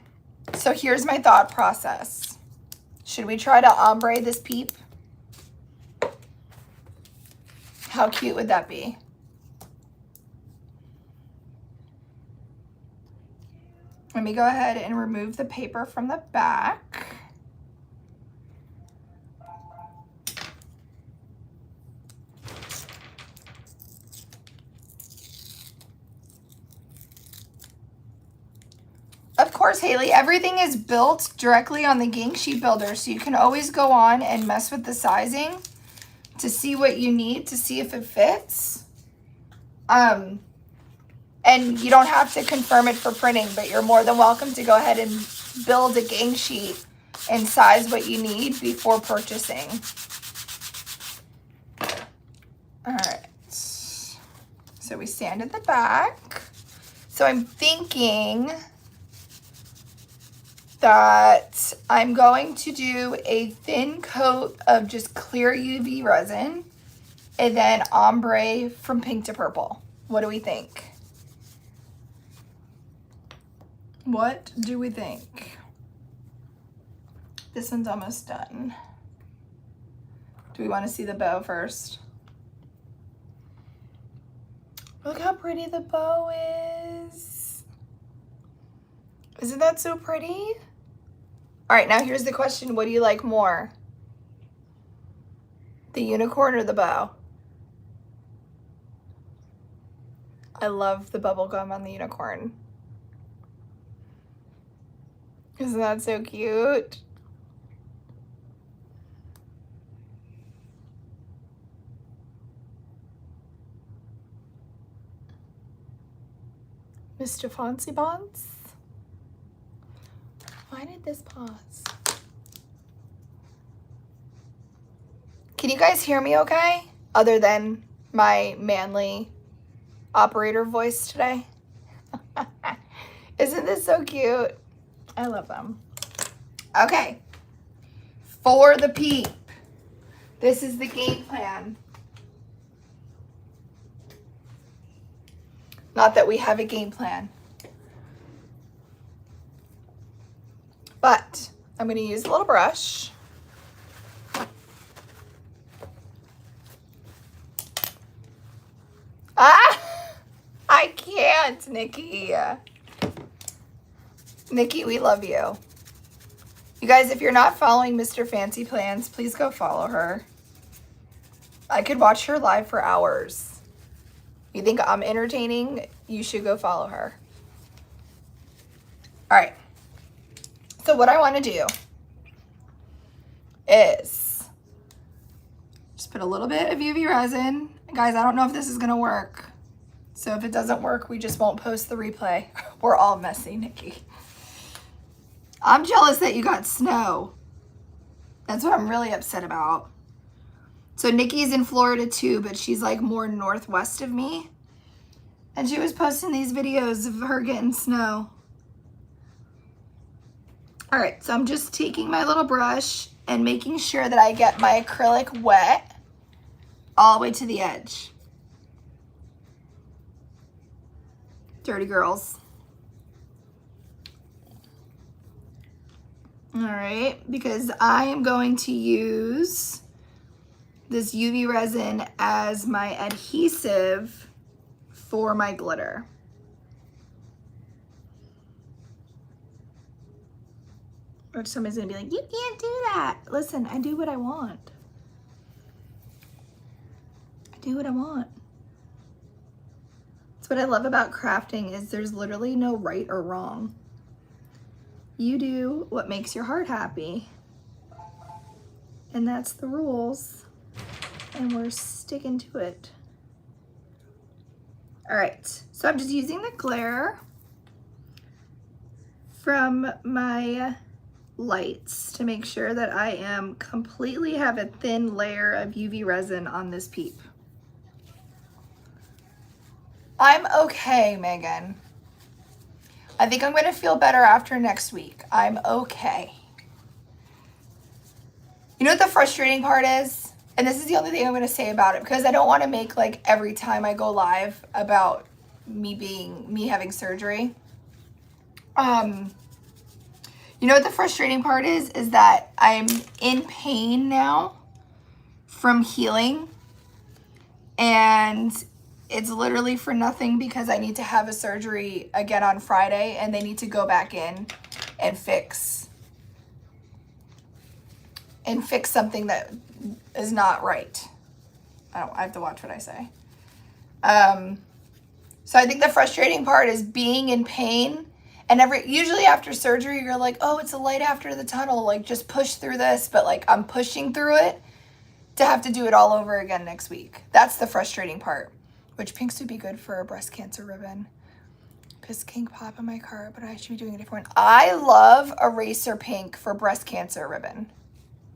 A: So here's my thought process. Should we try to ombre this peep? How cute would that be? Let me go ahead and remove the paper from the back. Of course, Haley, everything is built directly on the Gang Sheet Builder, so you can always go on and mess with the sizing to see what you need, to see if it fits. And you don't have to confirm it for printing, but you're more than welcome to go ahead and build a gang sheet and size what you need before purchasing. All right. So we sanded the back. So I'm thinking that I'm going to do a thin coat of just clear UV resin and then ombre from pink to purple. What do we think? What do we think? This one's almost done. Do we want to see the bow first? Look how pretty the bow is. Isn't that so pretty? All right, now here's the question. What do you like more? The unicorn or the bow? I love the bubble gum on the unicorn. Isn't that so cute? Mr. Fancy Bonds? Why did this pause? Can you guys hear me okay? Other than my manly operator voice today? Isn't this so cute? I love them. Okay. For the peep. This is the game plan. Not that we have a game plan. But I'm going to use a little brush. Ah! I can't, Nikki. Nikki, we love you. You guys, if you're not following Mr. Fancy Plans, please go follow her. I could watch her live for hours. You think I'm entertaining? You should go follow her. All right. So what I want to do is just put a little bit of UV resin. Guys, I don't know if this is going to work. So if it doesn't work, we just won't post the replay. We're all messy, Nikki. I'm jealous that you got snow. That's what I'm really upset about. So Nikki's in Florida too, but she's like more northwest of me. And she was posting these videos of her getting snow. All right, so I'm just taking my little brush and making sure that I get my acrylic wet all the way to the edge. Dirty girls. All right, because I am going to use this UV resin as my adhesive for my glitter. Or somebody's gonna be like, you can't do that. Listen, I do what I want. I do what I want. That's what I love about crafting, is there's literally no right or wrong. You do what makes your heart happy. And that's the rules. And we're sticking to it. All right, so I'm just using the glare from my lights to make sure that I am completely have a thin layer of UV resin on this peep. I'm okay, Megan. I think I'm gonna feel better after next week. I'm okay. You know what the frustrating part is? And this is the only thing I'm gonna say about it, because I don't wanna make like every time I go live about me having surgery. You know what the frustrating part is that I'm in pain now from healing, and it's literally for nothing because I need to have a surgery again on Friday, and they need to go back in and fix something that is not right. I have to watch what I say. So I think the frustrating part is being in pain. And usually after surgery, you're like, oh, it's a light after the tunnel. Like, just push through this. But like, I'm pushing through it to have to do it all over again next week. That's the frustrating part. Which pinks would be good for a breast cancer ribbon. Piss King Pop in my cart, but I should be doing a different one. I love eraser pink for breast cancer ribbon.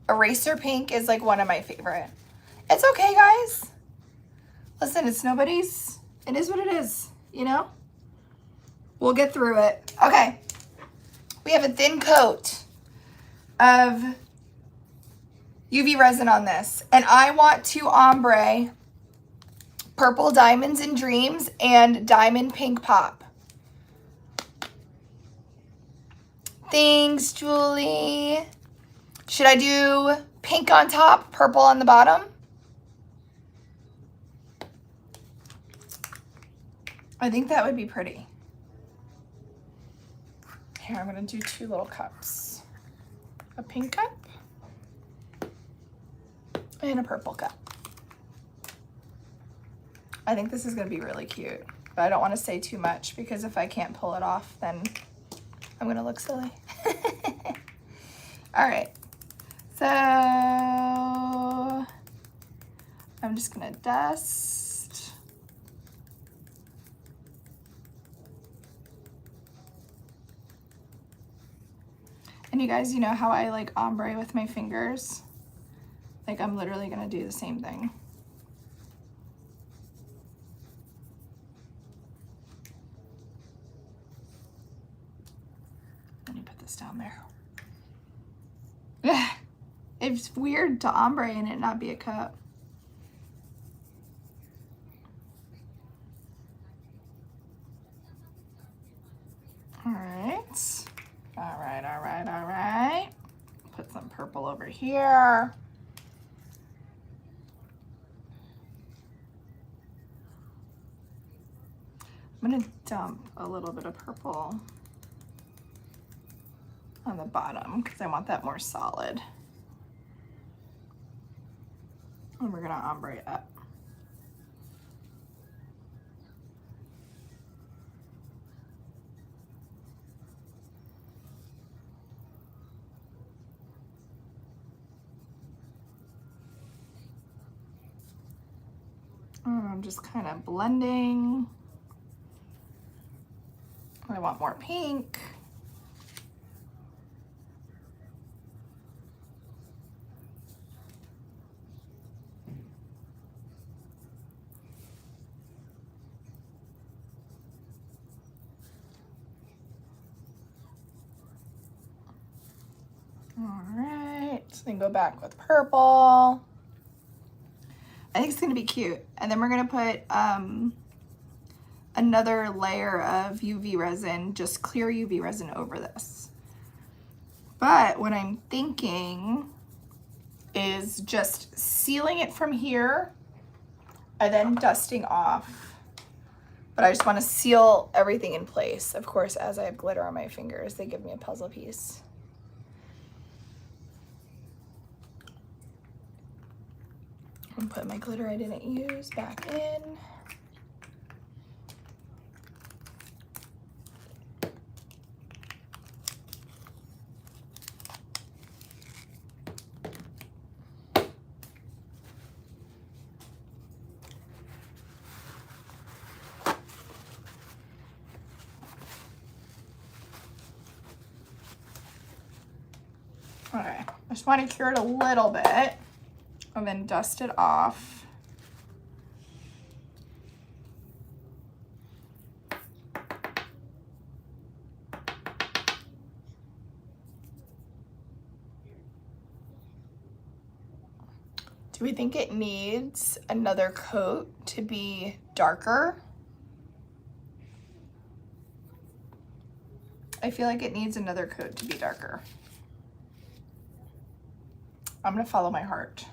A: Eraser pink is like one of my favorite. It's okay, guys. Listen, it's nobody's. It is what it is, you know? We'll get through it. Okay. We have a thin coat of UV resin on this. And I want to ombre Purple Diamonds and Dreams and Diamond Pink Pop. Thanks, Julie. Should I do pink on top, purple on the bottom? I think that would be pretty. Here, I'm going to do 2 little cups. A pink cup and a purple cup. I think this is going to be really cute, but I don't want to say too much because if I can't pull it off, then I'm going to look silly. All right. So I'm just going to dust. And you guys, you know how I like ombre with my fingers? Like, I'm literally gonna do the same thing. Let me put this down there. It's weird to ombre and it not be a cup. All right. All right, all right, all right. Put some purple over here. I'm gonna dump a little bit of purple on the bottom because I want that more solid. And we're gonna ombre it up. I'm just kind of blending. I want more pink. So then go back with purple. I think it's gonna be cute. And then we're gonna put another layer of UV resin, just clear UV resin over this. But what I'm thinking is just sealing it from here and then dusting off. But I just want to seal everything in place. Of course, as I have glitter on my fingers, they give me a puzzle piece. I'm putting my glitter I didn't use back in. Okay, I just want to cure it a little bit and then dust it off. Do we think it needs another coat to be darker? I feel like it needs another coat to be darker. I'm gonna follow my heart.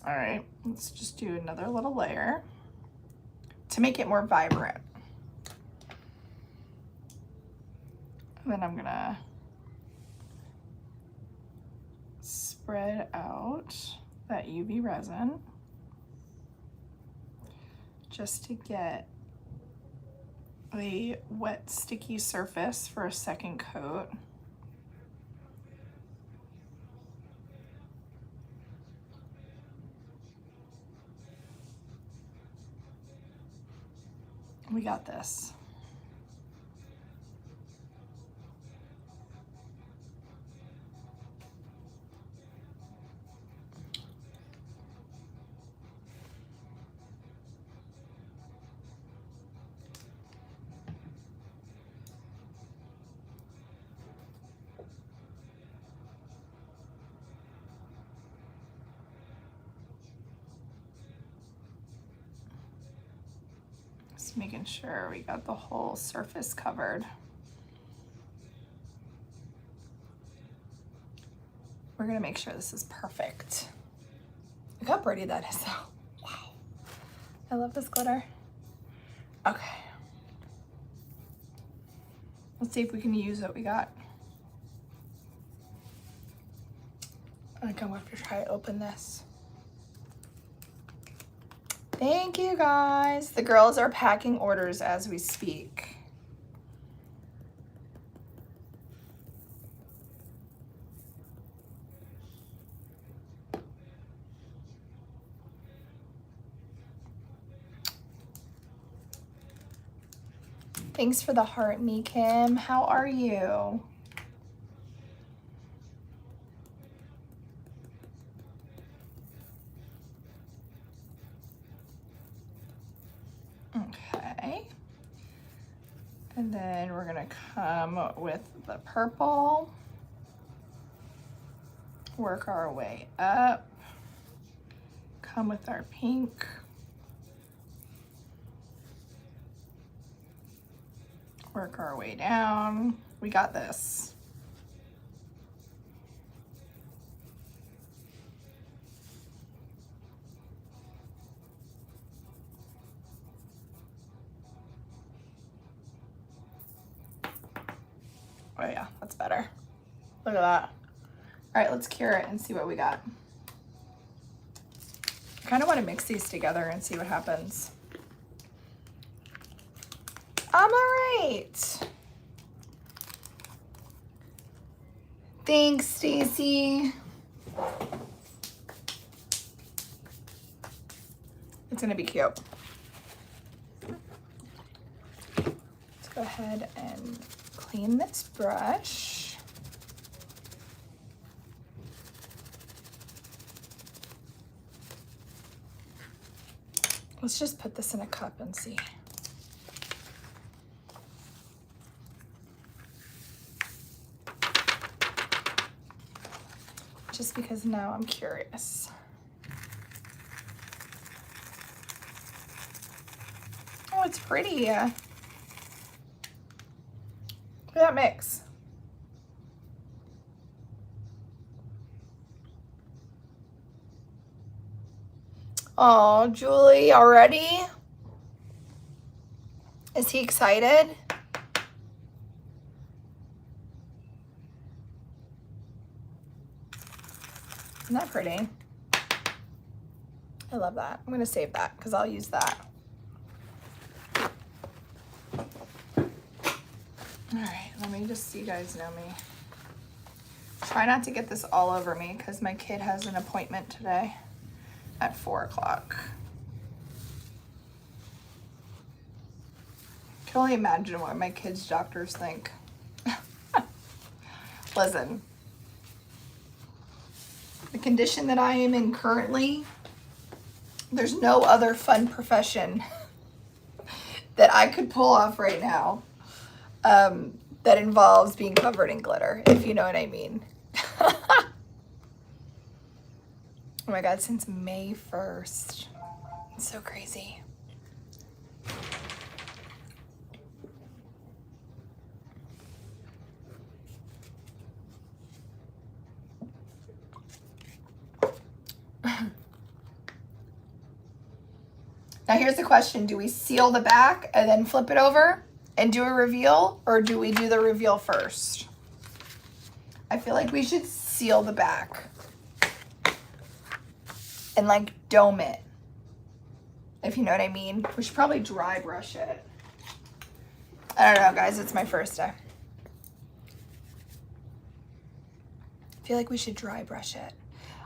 A: All right, let's just do another little layer to make it more vibrant. And then I'm gonna spread out that UV resin just to get a wet, sticky surface for a second coat. We got this. Just making sure we got the whole surface covered. We're gonna make sure this is perfect. Look how pretty that is though. Wow. I love this glitter. Okay. Let's see if we can use what we got. I think I'm gonna have to try to open this. Thank you guys. The girls are packing orders as we speak. Thanks for the heart, me Kim. How are you? Okay. And then we're gonna come with the purple, work our way up, come with our pink, work our way down. We got this. Oh yeah, that's better. Look at that. All right, let's cure it and see what we got. I kind of want to mix these together and see what happens. I'm all right. Thanks, Stacy. It's gonna be cute. Let's go ahead and clean this brush. Let's just put this in a cup and see. just because now I'm curious. Oh, it's pretty. Look at that mix. Oh, Julie, already? Is he excited? Isn't that pretty? I love that. I'm going to save that because I'll use that. All right, let me just so you guys know me. Try not to get this all over me because my kid has an appointment today at 4 o'clock. I can only imagine what my kids' doctors think. Listen, the condition that I am in currently, there's no other fun profession that I could pull off right now that involves being covered in glitter, if you know what I mean. Oh my God, since May 1st. It's so crazy. Now here's the question. Do we seal the back and then flip it over and do a reveal, or do we do the reveal first? I feel like we should seal the back and like dome it, if you know what I mean. We should probably dry brush it. I don't know, guys. It's my first day. I feel like we should dry brush it.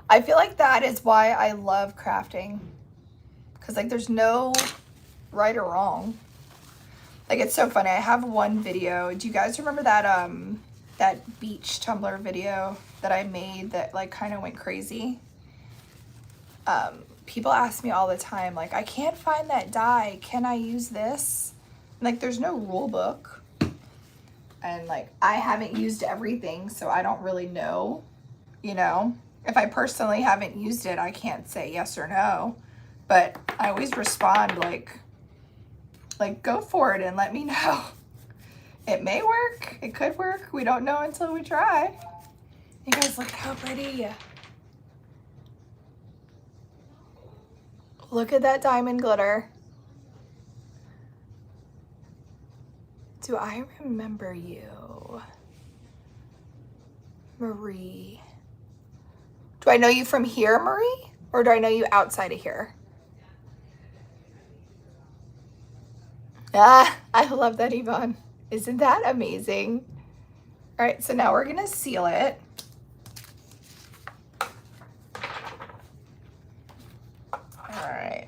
A: I feel like that is why I love crafting. Because like there's no right or wrong. Like it's so funny. I have one video. Do you guys remember that that beach tumbler video that I made that like kind of went crazy? People ask me all the time, like, I can't find that die. Can I use this? Like there's no rule book. And like I haven't used everything, so I don't really know, you know. If I personally haven't used it, I can't say yes or no. But I always respond like go for it and let me know. It may work. It could work. We don't know until we try. You guys look how pretty. Look at that diamond glitter. Do I remember you? Marie. Do I know you from here, Marie? Or do I know you outside of here? Ah, I love that, Yvonne. Isn't that amazing? All right, so now we're gonna seal it. All right.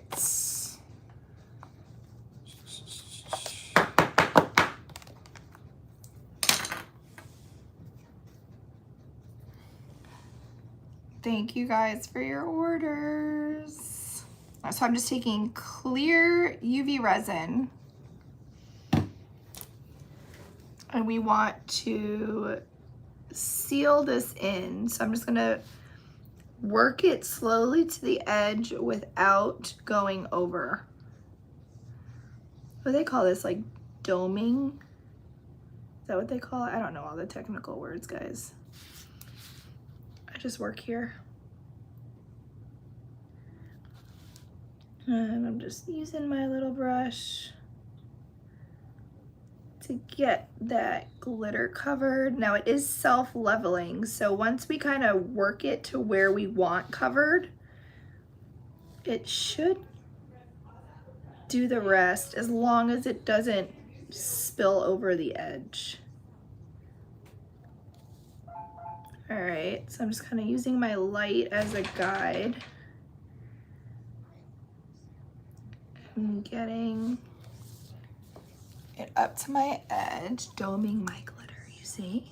A: Thank you guys for your orders. So I'm just taking clear UV resin. And we want to seal this in. So I'm just gonna work it slowly to the edge without going over. What do they call this? Like doming? Is that what they call it? I don't know all the technical words, guys. I just work here. And I'm just using my little brush to get that glitter covered. Now it is self-leveling, so once we kind of work it to where we want covered, it should do the rest as long as it doesn't spill over the edge. All right, so I'm just kind of using my light as a guide. I'm getting it up to my edge, doming my glitter, you see?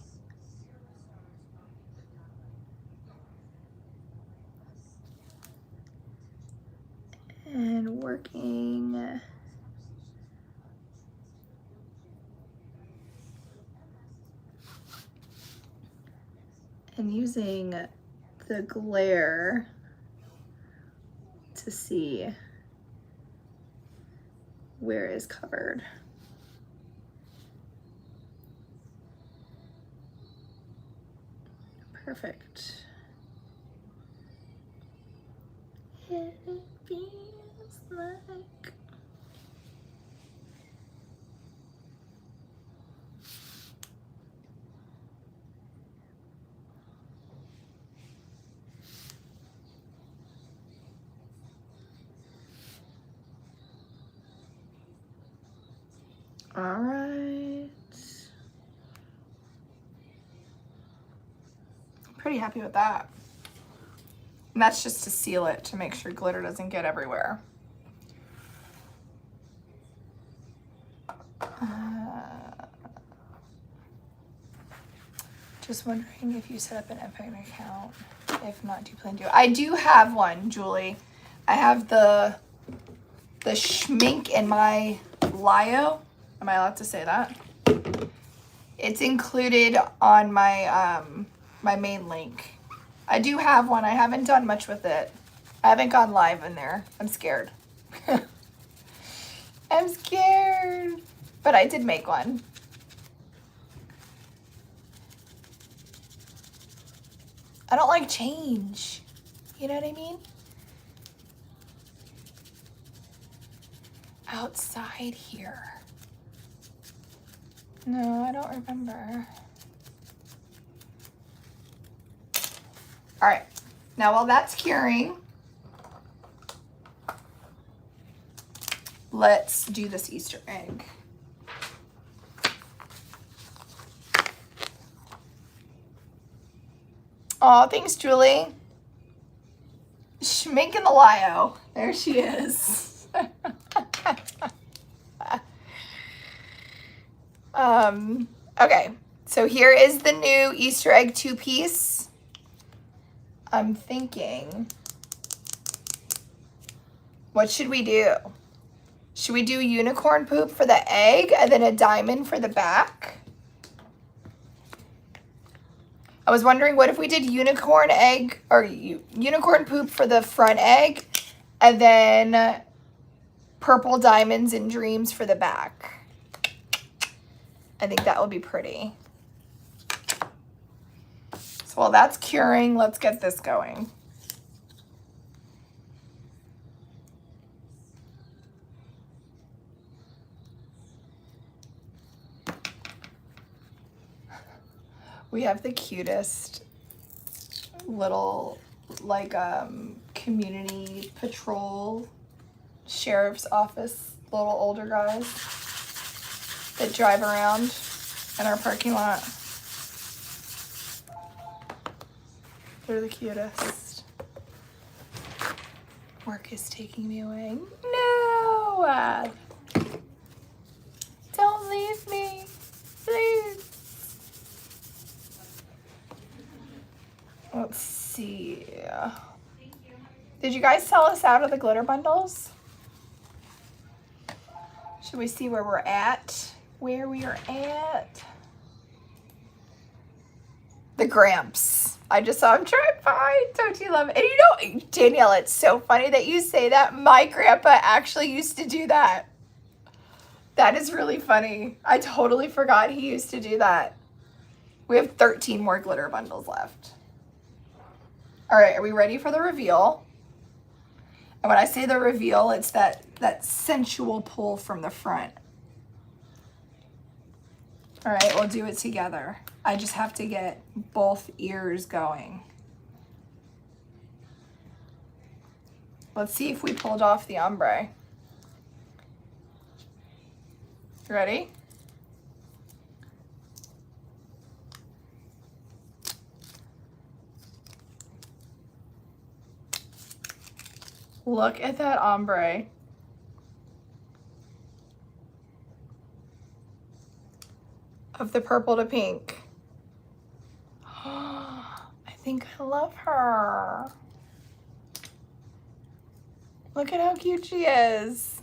A: And working and using the glare to see where is covered. Perfect. It feels like all right. I'm pretty happy with that. And that's just to seal it, to make sure glitter doesn't get everywhere. Just wondering if you set up an Epic account. If not, do you plan to? I do have one, Julie. I have the schmink in my Lio. Am I allowed to say that? It's included on my my main link. I do have one. I haven't done much with it. I haven't gone live in there. I'm scared. I'm scared. But I did make one. I don't like change. You know what I mean? Outside here. No, I don't remember. All right, now while that's curing, let's do this Easter egg. Oh, thanks, Julie. Schmink in the Lio. There she is. Okay, so here is the new Easter egg 2-piece. I'm thinking, what should we do? Should we do unicorn poop for the egg and then a diamond for the back? I was wondering, what if we did unicorn egg or unicorn poop for the front egg and then purple diamonds and dreams for the back? I think that would be pretty. So while that's curing, let's get this going. We have the cutest little, like, community patrol, sheriff's office, little older guys that drive around in our parking lot. They're the cutest. Work is taking me away. No! Don't leave me, please. Let's see. Did you guys sell us out of the glitter bundles? Should we see where we're at? Where we are at? The Gramps. I just saw him drive by. Don't you love it? And you know, Danielle, it's so funny that you say that. My grandpa actually used to do that. That is really funny. I totally forgot he used to do that. We have 13 more glitter bundles left. All right, are we ready for the reveal? And when I say the reveal, it's that sensual pull from the front. All right, we'll do it together. I just have to get both ears going. Let's see if we pulled off the ombre. You ready? Look at that ombre. Of the purple to pink. I think I love her. Look at how cute she is.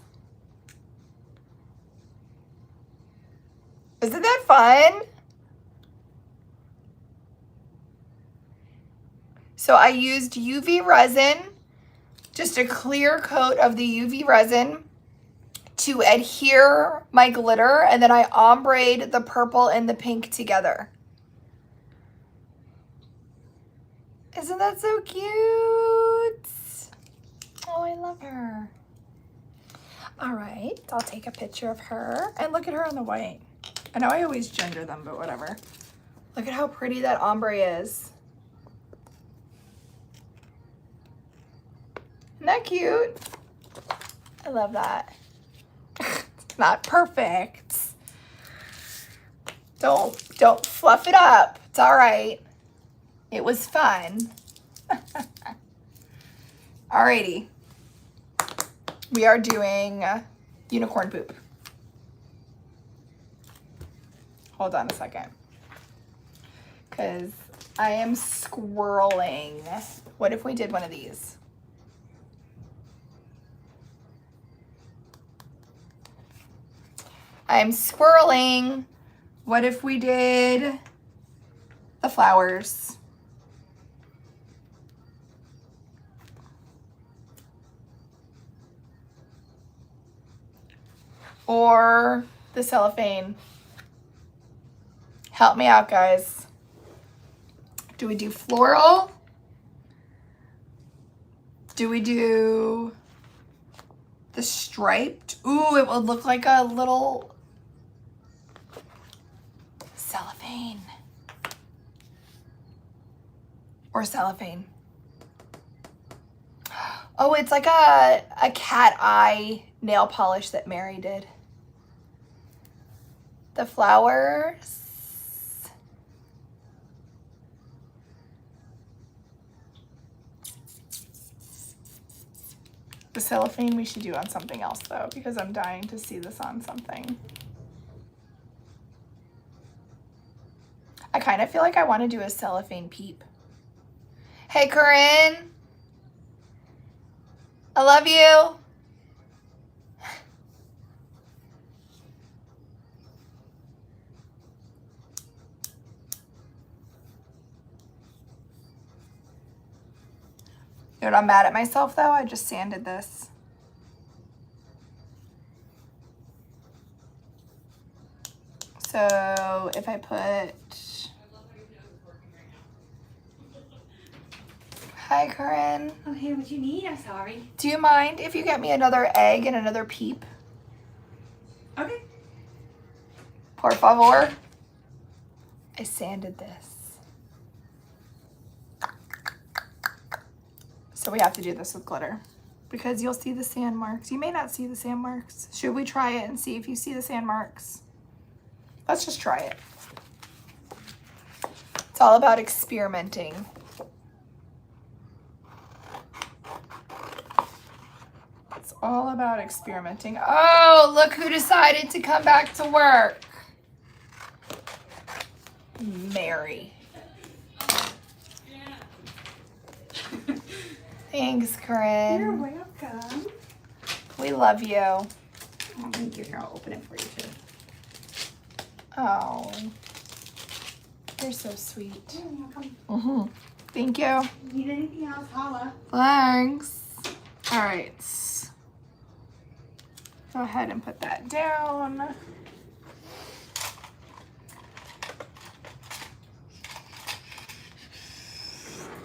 A: Isn't that fun? So I used UV resin, just a clear coat of the UV resin to adhere my glitter, and then I ombre'd the purple and the pink together. Isn't that so cute? Oh, I love her. All right, I'll take a picture of her and look at her on the white. I know I always gender them, but whatever. Look at how pretty that ombre is. Isn't that cute? I love that. It's not perfect. Don't fluff it up. It's all right. It was fun. Alrighty. We are doing unicorn poop. Hold on a second. Because I am squirreling. What if we did one of these? I'm squirreling. What if we did the flowers? Or the cellophane? Help me out, guys. Do we do floral? Do we do the striped? Ooh, it would look like a little cellophane. Or cellophane. Oh, it's like a cat eye nail polish that Mary did. The flowers. The cellophane we should do on something else though, because I'm dying to see this on something. I kind of feel like I want to do a cellophane peep. Hey, Corinne. I love you. You know what, I'm mad at myself though. I just sanded this. So if I put... Hi, Corinne.
B: Oh, hey, what you need? I'm sorry.
A: Do you mind if you get me another egg and another peep?
B: Okay.
A: Por favor. I sanded this. So we have to do this with glitter because you'll see the sand marks. You may not see the sand marks. Should we try it and see if you see the sand marks? Let's just try it. It's all about experimenting. It's all about experimenting. Oh, look who decided to come back to work. Mary. Thanks, Corinne.
B: You're welcome.
A: We love you.
B: Oh, thank you. Here, I'll open it for you too.
A: Oh, you're so sweet.
B: You're welcome.
A: Thank you.
B: Need anything else? Holla.
A: Thanks. All right. Go ahead and put that down.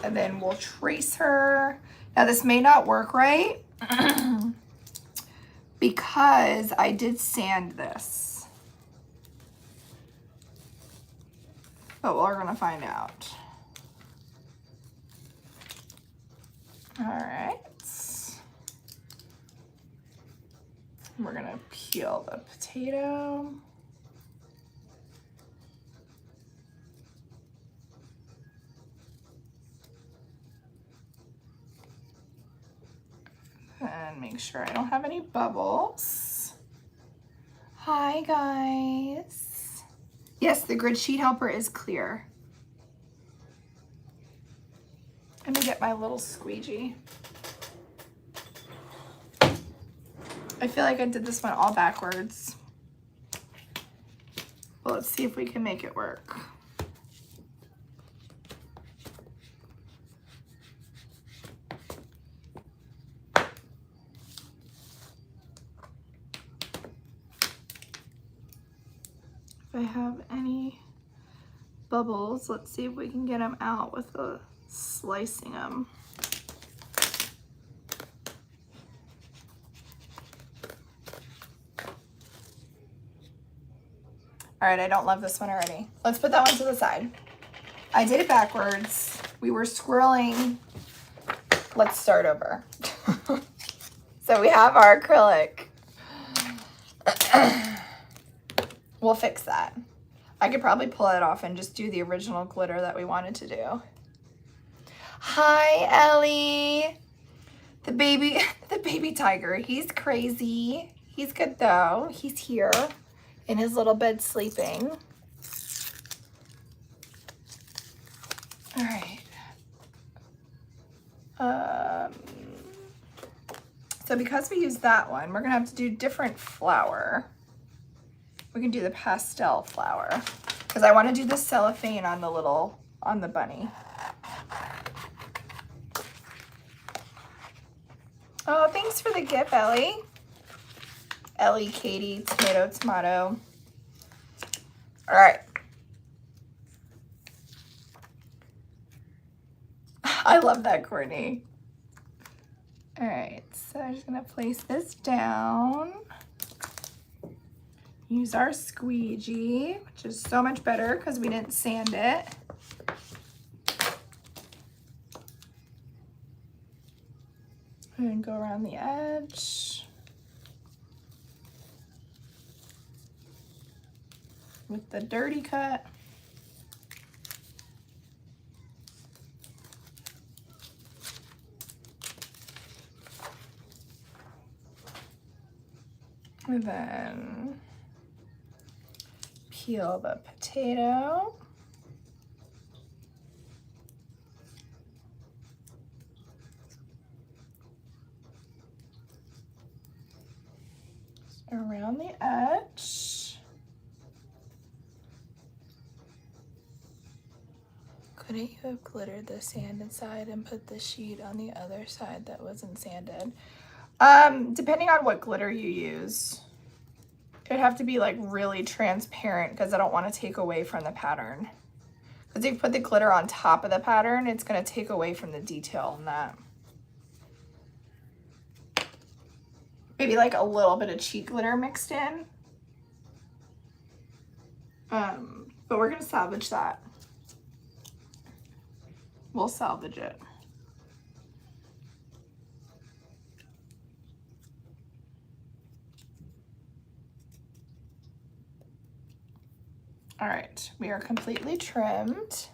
A: And then we'll trace her. Now this may not work right because I did sand this. But we're gonna find out. All right. We're gonna peel the potato. And make sure I don't have any bubbles. Hi, guys. Yes, the grid sheet helper is clear. Let me get my little squeegee. I feel like I did this one all backwards. Well, let's see if we can make it work. if I have any bubbles. Let's see if we can get them out with the slicing them. All right, I don't love this one already. Let's put that one to the side. I did it backwards. We were swirling. Let's start over. So we have our acrylic. We'll fix that. I could probably pull it off and just do the original glitter that we wanted to do. Hi, Ellie. The baby tiger. He's crazy. He's good though. He's here in his little bed sleeping. All right. So because we used that one, we're gonna have to do different flower. We can do the pastel flower because I want to do the cellophane on the bunny. Oh, thanks for the gift, Ellie. Ellie, Katie, tomato, tomato. All right. I love that, Courtney. All right, so I'm just gonna place this down. Use our squeegee, which is so much better because we didn't sand it. And go around the edge with the dirty cut. And then peel the potato. Around the edge. Couldn't you have glittered the sanded side and put the sheet on the other side that wasn't sanded? Depending on what glitter you use. It'd have to be like really transparent because I don't want to take away from the pattern. Because if you put the glitter on top of the pattern, it's going to take away from the detail in that. Maybe like a little bit of cheek glitter mixed in. But we're going to salvage that. We'll salvage it. All right, we are completely trimmed.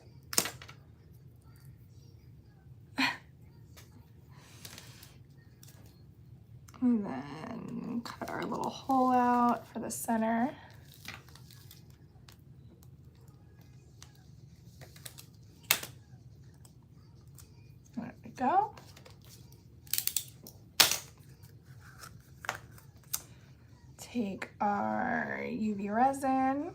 A: And then cut our little hole out for the center. There we go. Take our UV resin.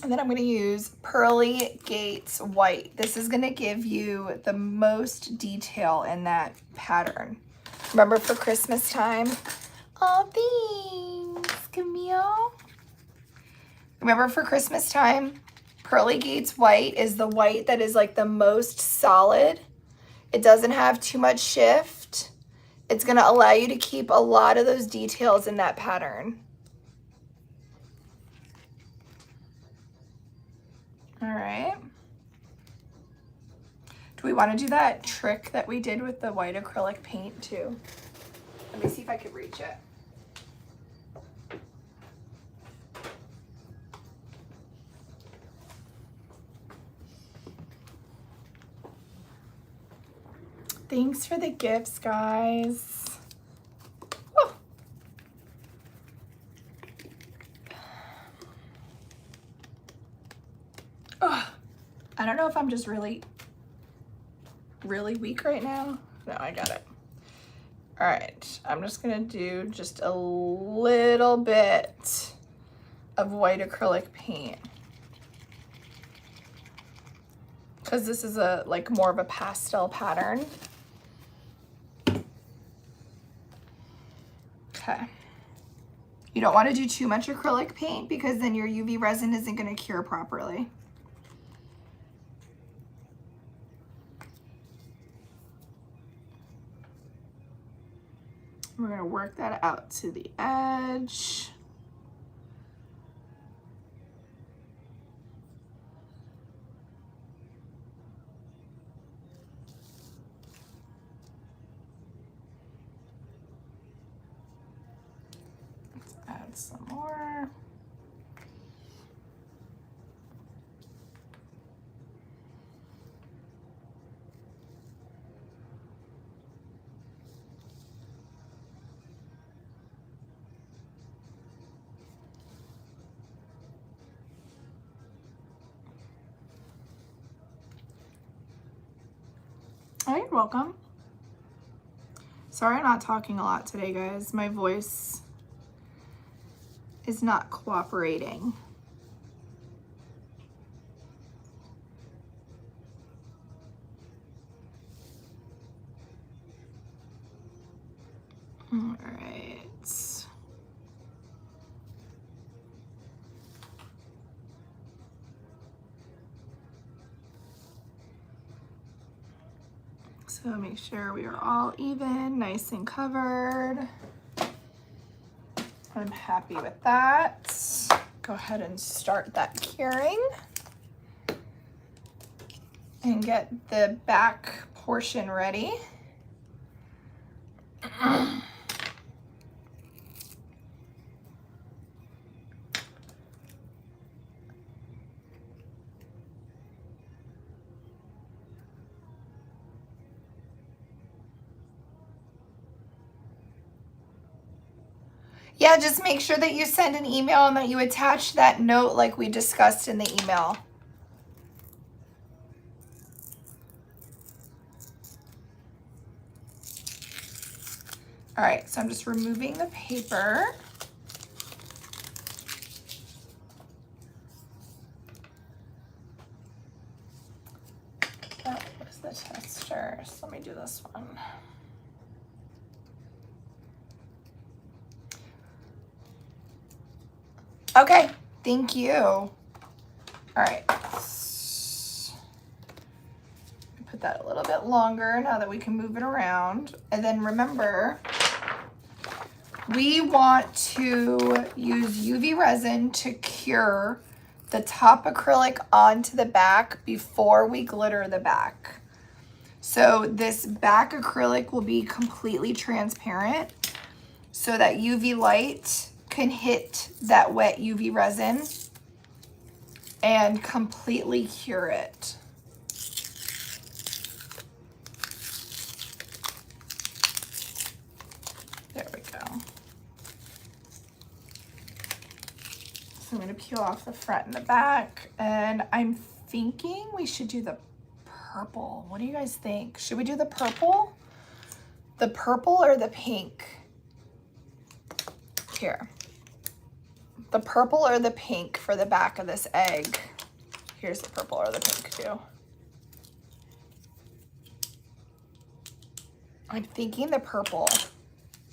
A: And then I'm going to use Pearly Gates White. This is going to give you the most detail in that pattern. Remember for Christmas time? Oh, thanks, Camille. Remember for Christmas time, Pearly Gates White is the white that is like the most solid. It doesn't have too much shift. It's going to allow you to keep a lot of those details in that pattern. All right. Do we want to do that trick that we did with the white acrylic paint too? Let me see if I could reach it. Thanks for the gifts, guys. Woo. Oh, I don't know if I'm just really weak right now. No, I got it. All right, I'm just gonna do just a little bit of white acrylic paint because this is a like more of a pastel pattern. Okay, You don't want to do too much acrylic paint because then your UV resin isn't going to cure properly. We're going to work that out to the edge. Let's add some more. Oh, you're welcome. Sorry I'm not talking a lot today, guys. My voice is not cooperating. All right. So make sure we are all even, nice and covered. I'm happy with that. Go ahead and start that curing and get the back portion ready. Yeah, just make sure that you send an email and that you attach that note like we discussed in the email. All right, so I'm just removing the paper. That was the tester, so let me do this one. Okay, thank you. All right. Put that a little bit longer now that we can move it around. And then remember, we want to use UV resin to cure the top acrylic onto the back before we glitter the back. So this back acrylic will be completely transparent so that UV light can hit that wet UV resin and completely cure it. There we go. So I'm going to peel off the front and the back, and I'm thinking we should do the purple. What do you guys think? Should we do the purple? The purple or the pink? Here. The purple or the pink for the back of this egg. Here's the purple or the pink too. I'm thinking the purple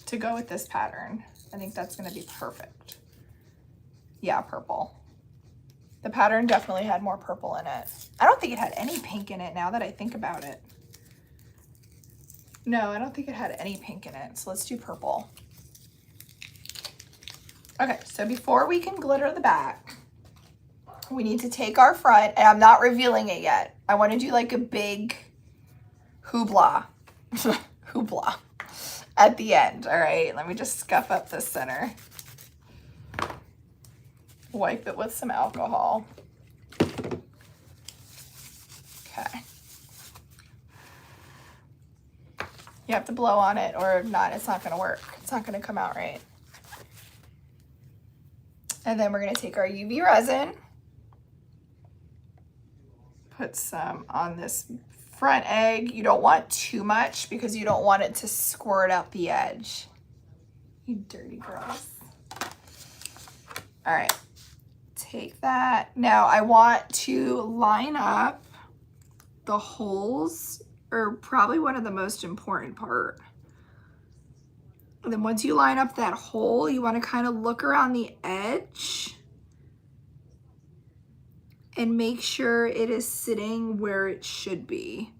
A: to go with this pattern. I think that's gonna be perfect. Yeah, purple. The pattern definitely had more purple in it. I don't think it had any pink in it now that I think about it. No, I don't think it had any pink in it. So let's do purple. Okay, so before we can glitter the back, we need to take our front, and I'm not revealing it yet. I want to do like a big hoopla, hoopla at the end. All right, let me just scuff up the center. Wipe it with some alcohol. Okay. You have to blow on it, or if not, it's not gonna work. It's not gonna come out right. And then we're gonna take our UV resin, put some on this front egg. You don't want too much because you don't want it to squirt out the edge. You dirty girls. All right, take that. Now I want to line up the holes, or probably one of the most important part. And then once you line up that hole, you want to kind of look around the edge and make sure it is sitting where it should be.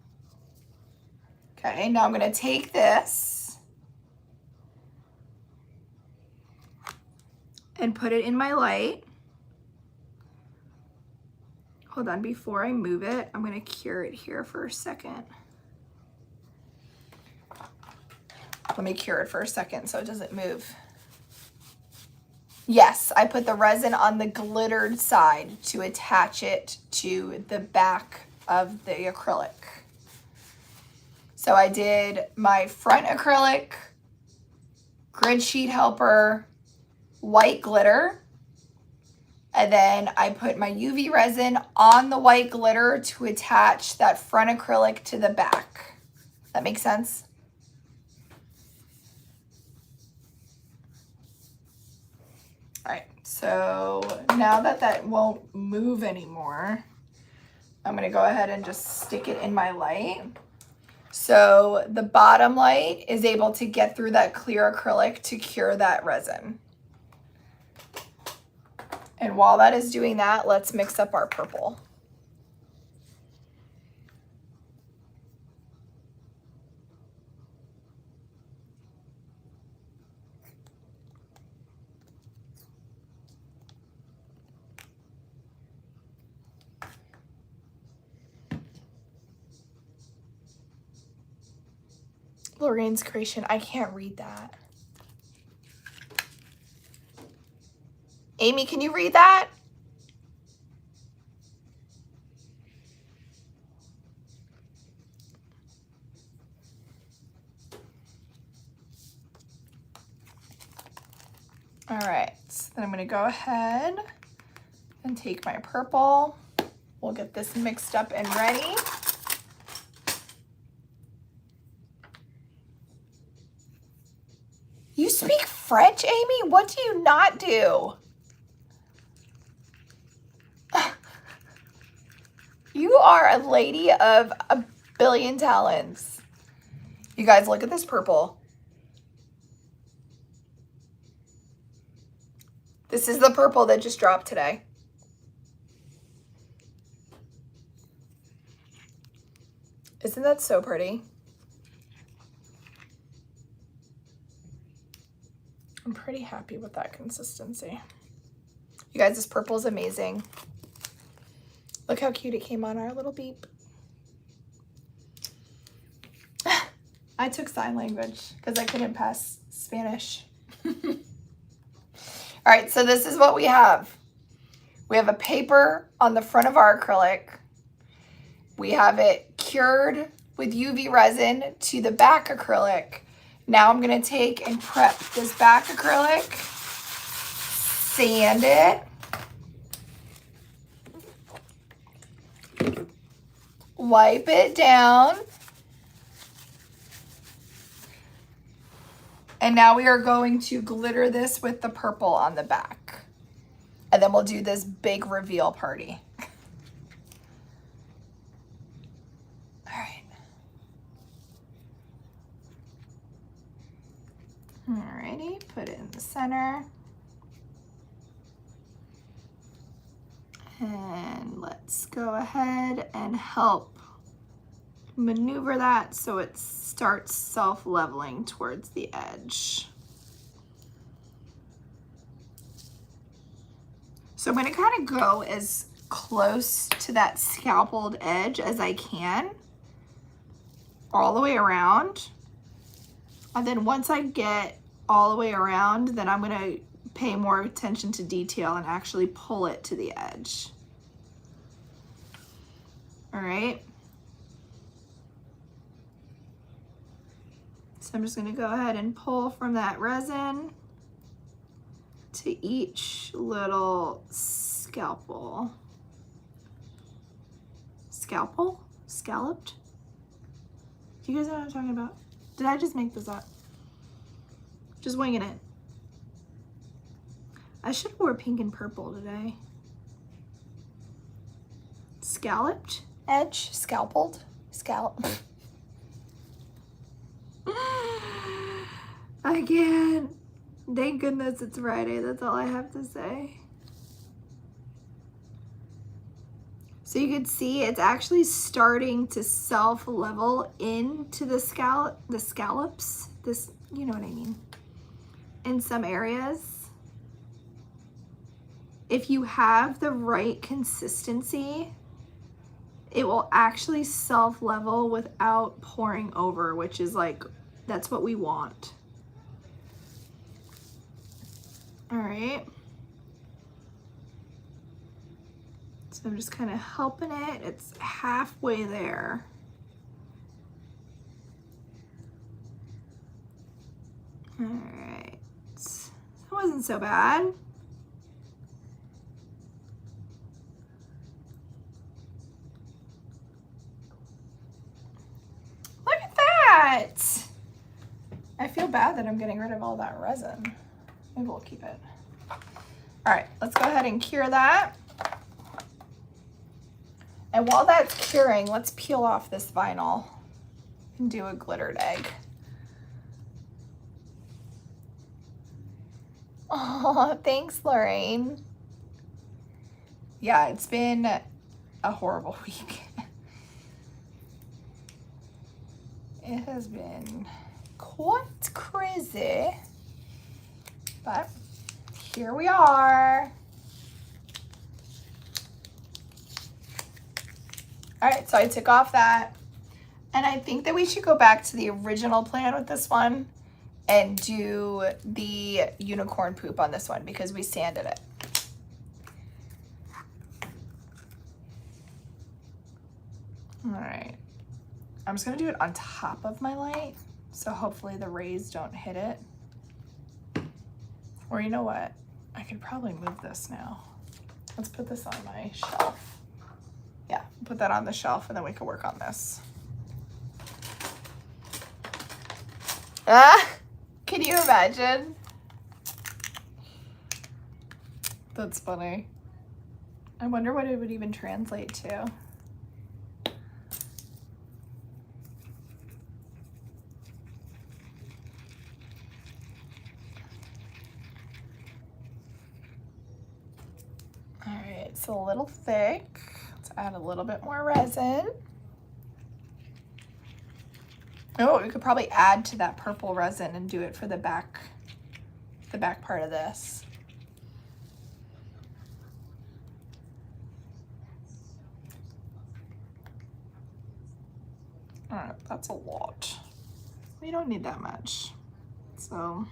A: Okay, now I'm going to take this and put it in my light. Hold on, before I move it, I'm going to cure it here for a second. Let me cure it for a second so it doesn't move. Yes, I put the resin on the glittered side to attach it to the back of the acrylic. So I did my front acrylic, grid sheet helper, white glitter, and then I put my UV resin on the white glitter to attach that front acrylic to the back. That makes sense? All right, so now that that won't move anymore, I'm gonna go ahead and just stick it in my light. So the bottom light is able to get through that clear acrylic to cure that resin. And while that is doing that, let's mix up our purple. Lorraine's creation, I can't read that. Amy, can you read that? All right, so then I'm gonna go ahead and take my purple. We'll get this mixed up and ready. You speak French, Amy? What do you not do? You are a lady of a billion talents. You guys, look at this purple. This is the purple that just dropped today. Isn't that so pretty? I'm pretty happy with that consistency. You guys, this purple is amazing. Look how cute it came on our little beep. I took sign language because I couldn't pass Spanish. All right, so this is what we have. We have a paper on the front of our acrylic. We have it cured with UV resin to the back acrylic. Now I'm gonna take and prep this back acrylic, sand it, wipe it down, and now we are going to glitter this with the purple on the back. And then we'll do this big reveal party. Alrighty, put it in the center. And let's go ahead and help maneuver that so it starts self-leveling towards the edge. So I'm gonna kind of go as close to that scalpeled edge as I can, all the way around. And then once I get all the way around, then I'm gonna pay more attention to detail and actually pull it to the edge. All right. So I'm just gonna go ahead and pull from that resin to each little scalpel. Scalpel? Scalloped? Do you guys know what I'm talking about? Did I just make this up? Just winging it. I should have wore pink and purple today. Scalloped edge? Scalpeled? Scallop. I can't. Thank goodness it's Friday. That's all I have to say. So you can see it's actually starting to self-level into the scallops. This, you know what I mean. In some areas. If you have the right consistency, it will actually self-level without pouring over, which is like, that's what we want. All right. So I'm just kind of helping it. It's halfway there. All right. That wasn't so bad. Look at that. I feel bad that I'm getting rid of all that resin. Maybe we'll keep it. All right, let's go ahead and cure that. And while that's curing, let's peel off this vinyl and do a glittered egg. Oh, thanks, Lorraine. Yeah, it's been a horrible week. It has been quite crazy, but here we are. All right, so I took off that, and I think that we should go back to the original plan with this one and do the unicorn poop on this one because we sanded it. All right, I'm just gonna do it on top of my light, so hopefully the rays don't hit it. Or you know what? I could probably move this now. Let's put this on my shelf. Yeah, put that on the shelf and then we can work on this. Ah, can you imagine? That's funny. I wonder what it would even translate to. All right, it's a little thick. Let's add a little bit more resin. Oh, we could probably add to that purple resin and do it for the back part of this. All right, that's a lot. We don't need that much. So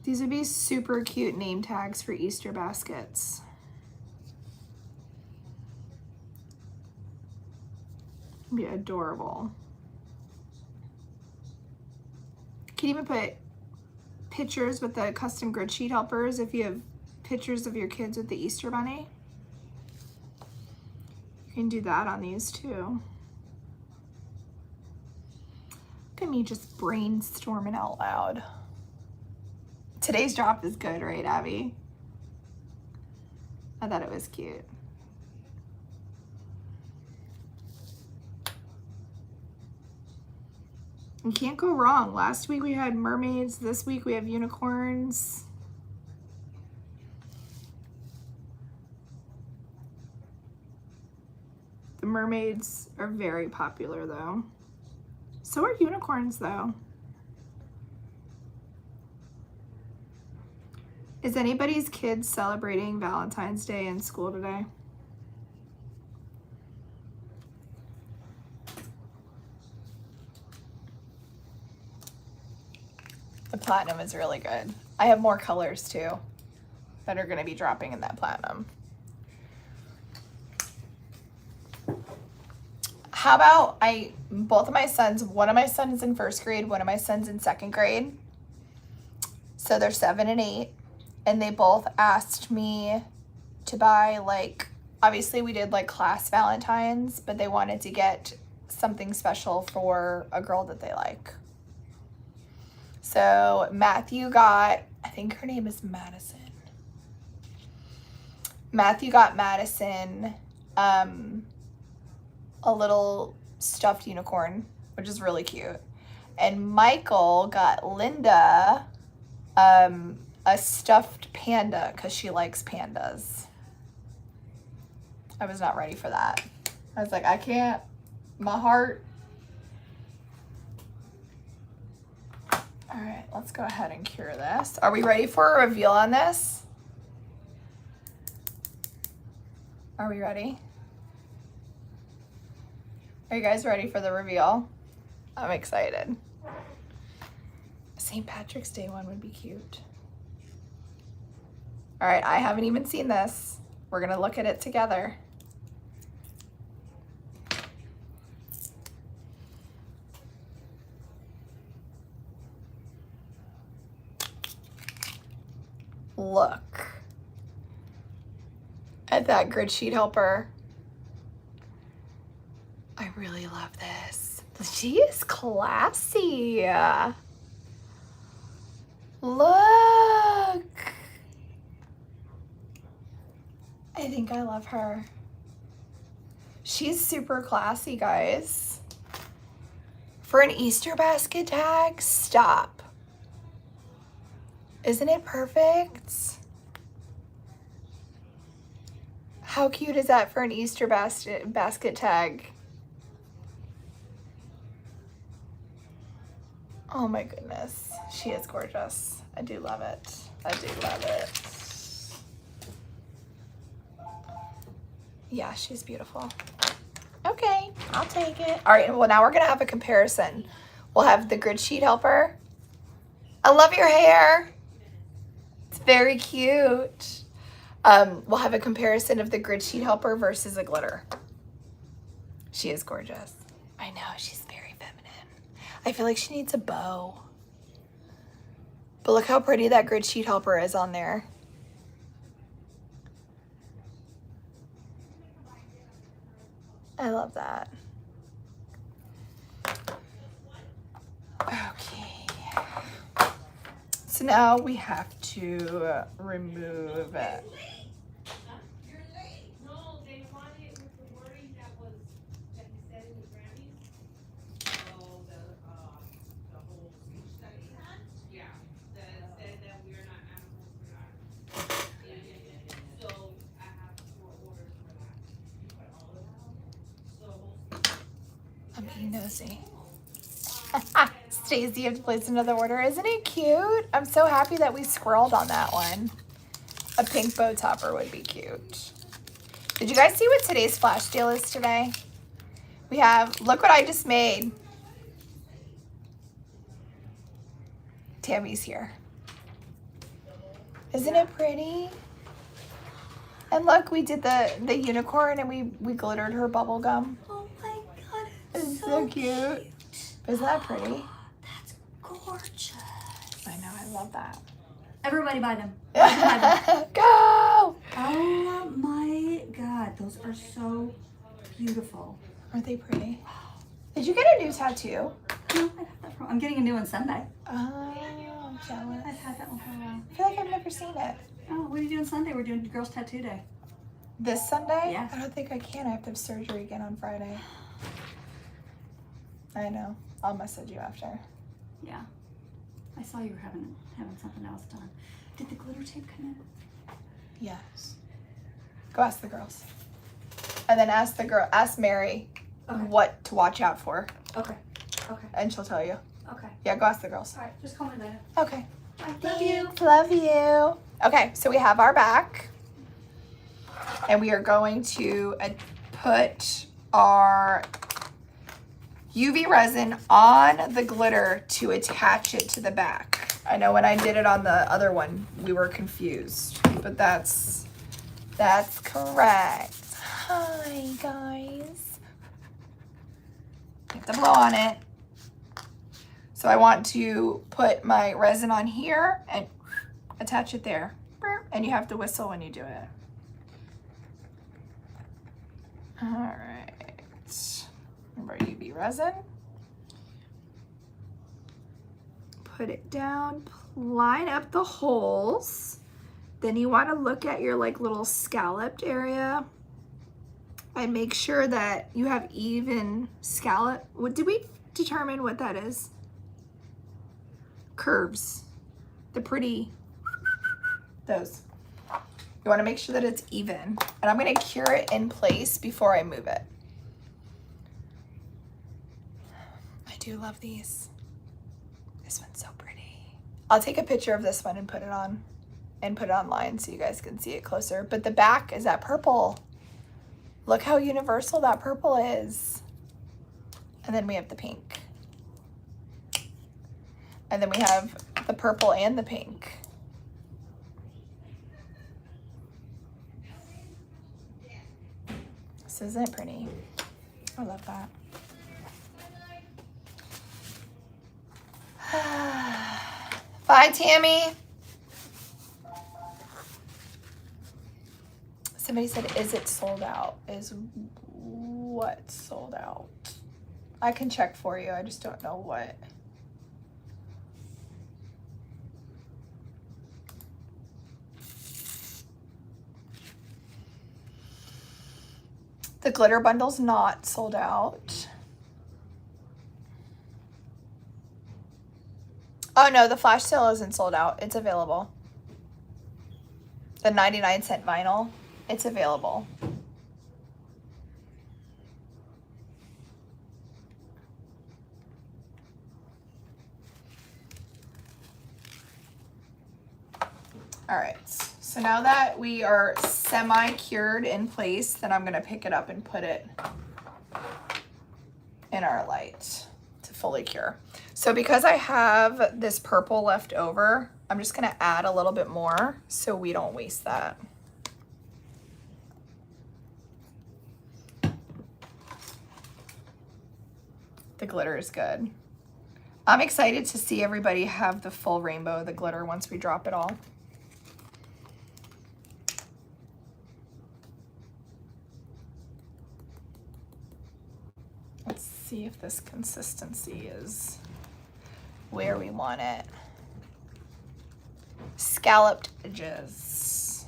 A: these would be super cute name tags for Easter baskets. Be adorable. You can even put pictures with the custom grid sheet helpers if you have pictures of your kids with the Easter bunny. You can do that on these too. Look at me just brainstorming out loud. Today's drop is good, right, Abby? I thought it was cute. You can't go wrong. Last week we had mermaids. This week we have unicorns. The mermaids are very popular though. So are unicorns though. Is anybody's kids celebrating Valentine's Day in school today? The platinum is really good. I have more colors too that are gonna be dropping in that platinum. How about both of my sons, one of my sons is in 1st grade, one of my sons in 2nd grade. So they're 7 and 8. And they both asked me to buy, like, obviously we did like class Valentines, but they wanted to get something special for a girl that they like. So Matthew got, I think her name is Madison. Matthew got Madison a little stuffed unicorn, which is really cute. And Michael got Linda a stuffed panda because she likes pandas. I was not ready for that. I was like, I can't. My heart. All right, let's go ahead and cure this. Are we ready for a reveal on this? Are we ready? Are you guys ready for the reveal? I'm excited. St. Patrick's Day one would be cute. All right, I haven't even seen this. We're gonna look at it together. Look at that grid sheet helper. I really love this. She is classy. Look. I think I love her. She's super classy, guys. For an Easter basket tag, stop. Isn't it perfect? How cute is that for an Easter basket tag? Oh my goodness. She is gorgeous. I do love it. I do love it. Yeah, she's beautiful. Okay, I'll take it. All right, well now we're gonna have a comparison. We'll have the grid sheet helper. I love your hair. It's very cute. We'll have a comparison of the grid sheet helper versus a glitter. She is gorgeous. I know, she's very feminine. I feel like she needs a bow. But look how pretty that grid sheet helper is on there. I love that. Okay. So now we have to remove it. I'm being nosy. Stacey, you have to place another order. Isn't it cute? I'm so happy that we scrolled on that one. A pink bow topper would be cute. Did you guys see what today's flash deal is today? We have, look what I just made. Tammy's here. Isn't it pretty? And look, we did the unicorn and we glittered her bubble gum.
B: Oh my god,
A: It's so cute. Isn't that pretty?
B: That's gorgeous.
A: I know, I love that.
B: Everybody buy them.
A: Go!
B: Oh my god, those are so beautiful.
A: Aren't they pretty? Did you get a new tattoo?
B: No, I have that from, I'm getting a new one Sunday.
A: Oh, I'm jealous.
B: I've had that one for a while.
A: I feel like I've never seen it.
B: Oh, what are you doing Sunday? We're doing Girls Tattoo Day.
A: This Sunday?
B: Yeah.
A: I don't think I can. I have to have surgery again on Friday. I know. I'll message you after.
B: Yeah. I saw you were having something else done. Did the glitter tape come in?
A: Yes. Go ask the girls. And then ask Mary
B: Okay.
A: what to watch out for.
B: Okay. Okay.
A: And she'll tell you.
B: Okay.
A: Yeah, go ask the girls.
B: All right. Just call me later.
A: Okay.
B: I love you.
A: Love you. Okay, so we have our back. And we are going to put our UV resin on the glitter to attach it to the back. I know when I did it on the other one, we were confused, but that's correct. Hi, guys. You have to blow on it. So I want to put my resin on here and attach it there. And you have to whistle when you do it. All right. Remember UV resin. Put it down, line up the holes. Then you want to look at your like little scalloped area and make sure that you have even scallop. What did we determine what that is? curves, the pretty, those. You want to make sure that it's even. And I'm going to cure it in place before I move it. I do love these. This one's so pretty. I'll take a picture of this one and put it on and put it online so you guys can see it closer. But the back is that purple. Look how universal that purple is. And then we have the pink. And then we have the purple and the pink. This isn't pretty. I love that. Bye, Tammy. Somebody said, is it sold out? Is what sold out? I can check for you. I just don't know what. The glitter bundle's not sold out. Oh no, the flash sale isn't sold out. It's available. The 99-cent vinyl, it's available. All right, so now that we are semi-cured in place, then I'm gonna pick it up and put it in our light to fully cure. So because I have this purple left over, I'm just gonna add a little bit more so we don't waste that. The glitter is good. I'm excited to see everybody have the full rainbow of the glitter once we drop it all. Let's see if this consistency is where we want it. Scalloped edges.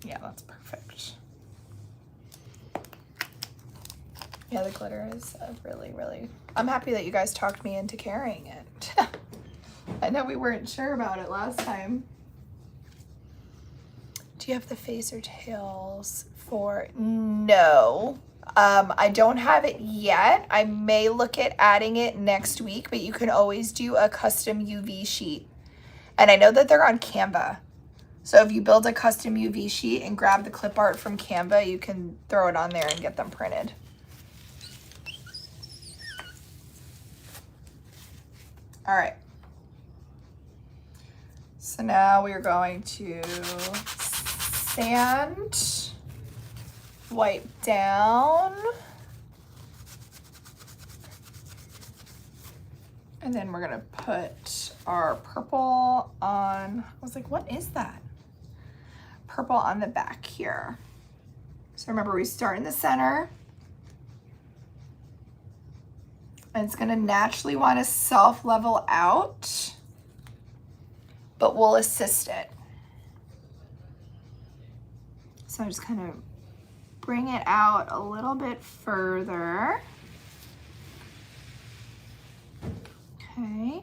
A: Yeah, that's perfect. Yeah, the glitter is really, I'm happy that you guys talked me into carrying it. I know we weren't sure about it last time. Do you have the face or tails for? No. I don't have it yet. I may look at adding it next week, but you can always do a custom UV sheet. And I know that they're on Canva. So if you build a custom UV sheet and grab the clip art from Canva, you can throw it on there and get them printed. All right. So now we are going to sand, wipe down, and then we're gonna put our purple on. I was like, what is that? Purple on the back here. So remember, we start in the center, and it's gonna naturally want to self-level out, but we'll assist it. So I'm just kind of bring it out a little bit further. Okay.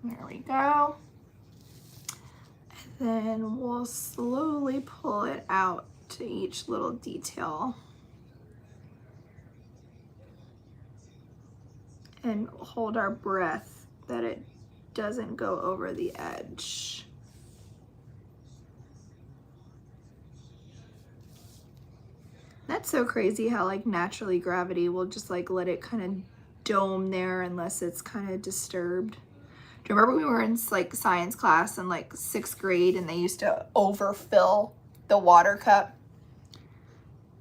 A: There we go. And then we'll slowly pull it out to each little detail. And hold our breath that it doesn't go over the edge. That's so crazy how like naturally gravity will just like let it kind of dome there unless it's kind of disturbed. Do you remember we were in like science class in like 6th grade and they used to overfill the water cup?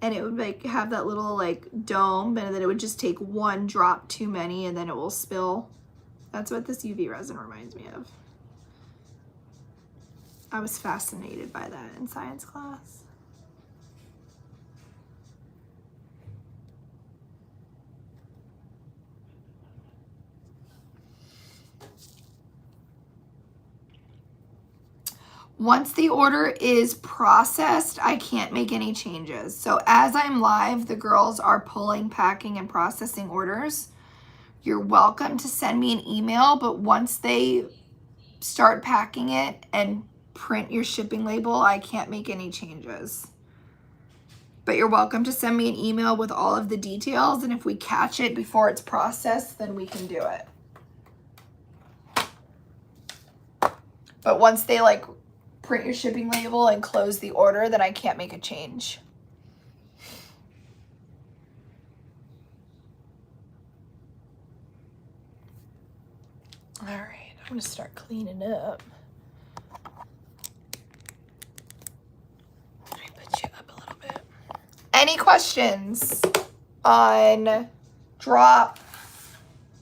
A: And it would like have that little like dome, and then it would just take one drop too many and then it will spill. That's what this UV resin reminds me of. I was fascinated by that in science class. Once the order is processed, I can't make any changes. So as I'm live, the girls are pulling, packing, and processing orders. You're welcome to send me an email, but once they start packing it and print your shipping label, I can't make any changes. But you're welcome to send me an email with all of the details, and if we catch it before it's processed, then we can do it. But once they like print your shipping label and close the order, then I can't make a change. All right, I'm gonna start cleaning up. Let me put you up a little bit. Any questions on drop,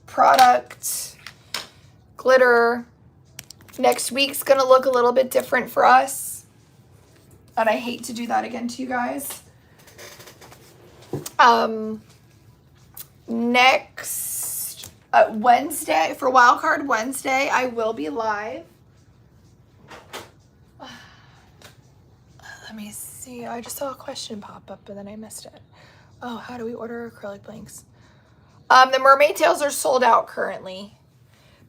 A: product, glitter? Next week's gonna look a little bit different for us. And I hate to do that again to you guys. Next Wednesday, for Wildcard Wednesday, I will be live. Let me see. I just saw a question pop up and then I missed it. Oh, how do we order acrylic blanks? The mermaid tails are sold out currently.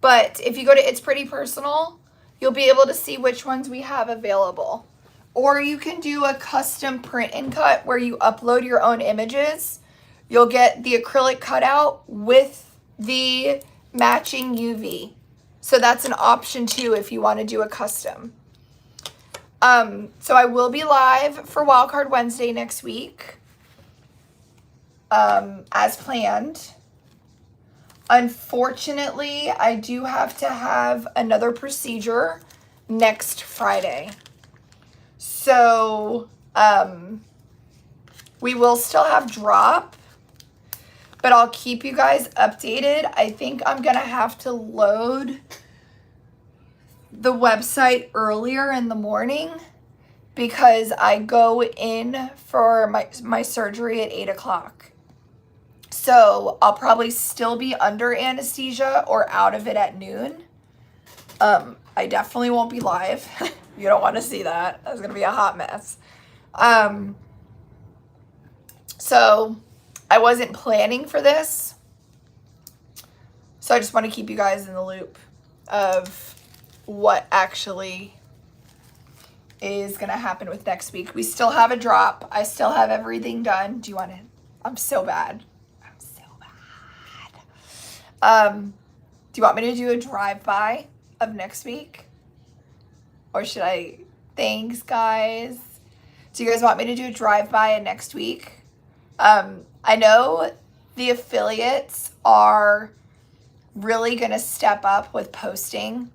A: But if you go to It's Pretty Personal, you'll be able to see which ones we have available. Or you can do a custom print and cut where you upload your own images. You'll get the acrylic cutout with the matching UV. So that's an option too if you want to do a custom. So I will be live for Wildcard Wednesday next week, as planned. Unfortunately, I do have to have another procedure next Friday. So, we will still have drop, but I'll keep you guys updated. I think I'm going to have to load the website earlier in the morning because I go in for my surgery at 8 o'clock. So I'll probably still be under anesthesia or out of it at noon. I definitely won't be live. You don't want to see that. That's going to be a hot mess. So I wasn't planning for this. So I just want to keep you guys in the loop of what actually is going to happen with next week. We still have a drop. I still have everything done. Do you want to? I'm so bad. Do you want me to do a drive-by of next week? Or should I? Thanks, guys. Do you guys want me to do a drive-by of next week? I know the affiliates are really going to step up with posting.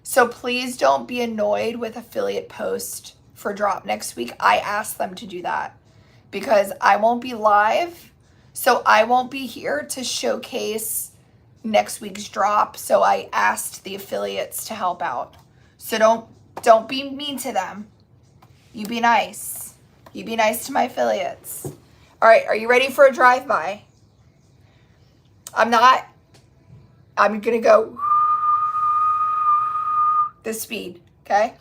A: So please don't be annoyed with affiliate post for drop next week. I asked them to do that because I won't be live. So I won't be here to showcase next week's drop. So I asked the affiliates to help out. So don't be mean to them. You be nice. You be nice to my affiliates. All right, are you ready for a drive-by? I'm going to go this speed, okay?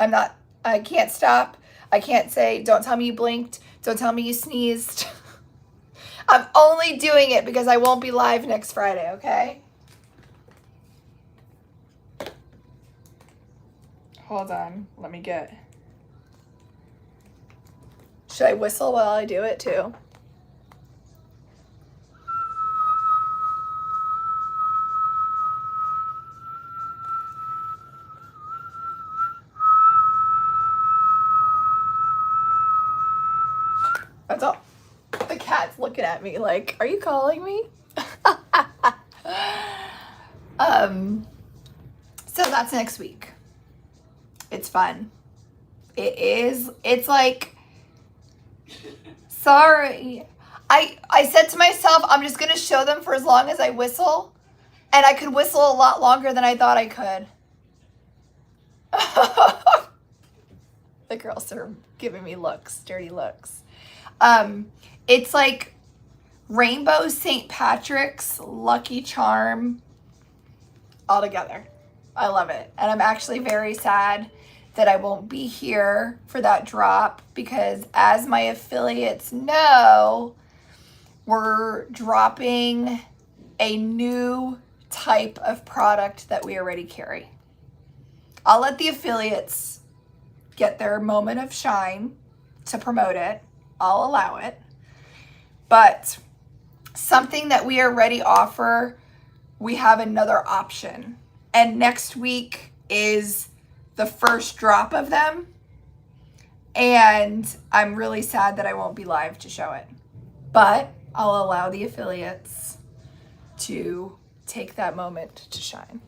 A: I can't stop. I can't say, don't tell me you blinked. Don't tell me you sneezed. I'm only doing it because I won't be live next Friday, okay? Hold on. Let me get... Should I whistle while I do it too? That's all. The cat's looking at me like, are you calling me? So that's next week. It's fun. It is. It's like, sorry. I said to myself, I'm just going to show them for as long as I whistle. And I could whistle a lot longer than I thought I could. The girls are giving me looks, dirty looks. It's like Rainbow St. Patrick's Lucky Charm all together. I love it. And I'm actually very sad that I won't be here for that drop because as my affiliates know, we're dropping a new type of product that we already carry. I'll let the affiliates get their moment of shine to promote it. I'll allow it. But something that we already offer, we have another option. And next week is the first drop of them. And I'm really sad that I won't be live to show it. But I'll allow the affiliates to take that moment to shine.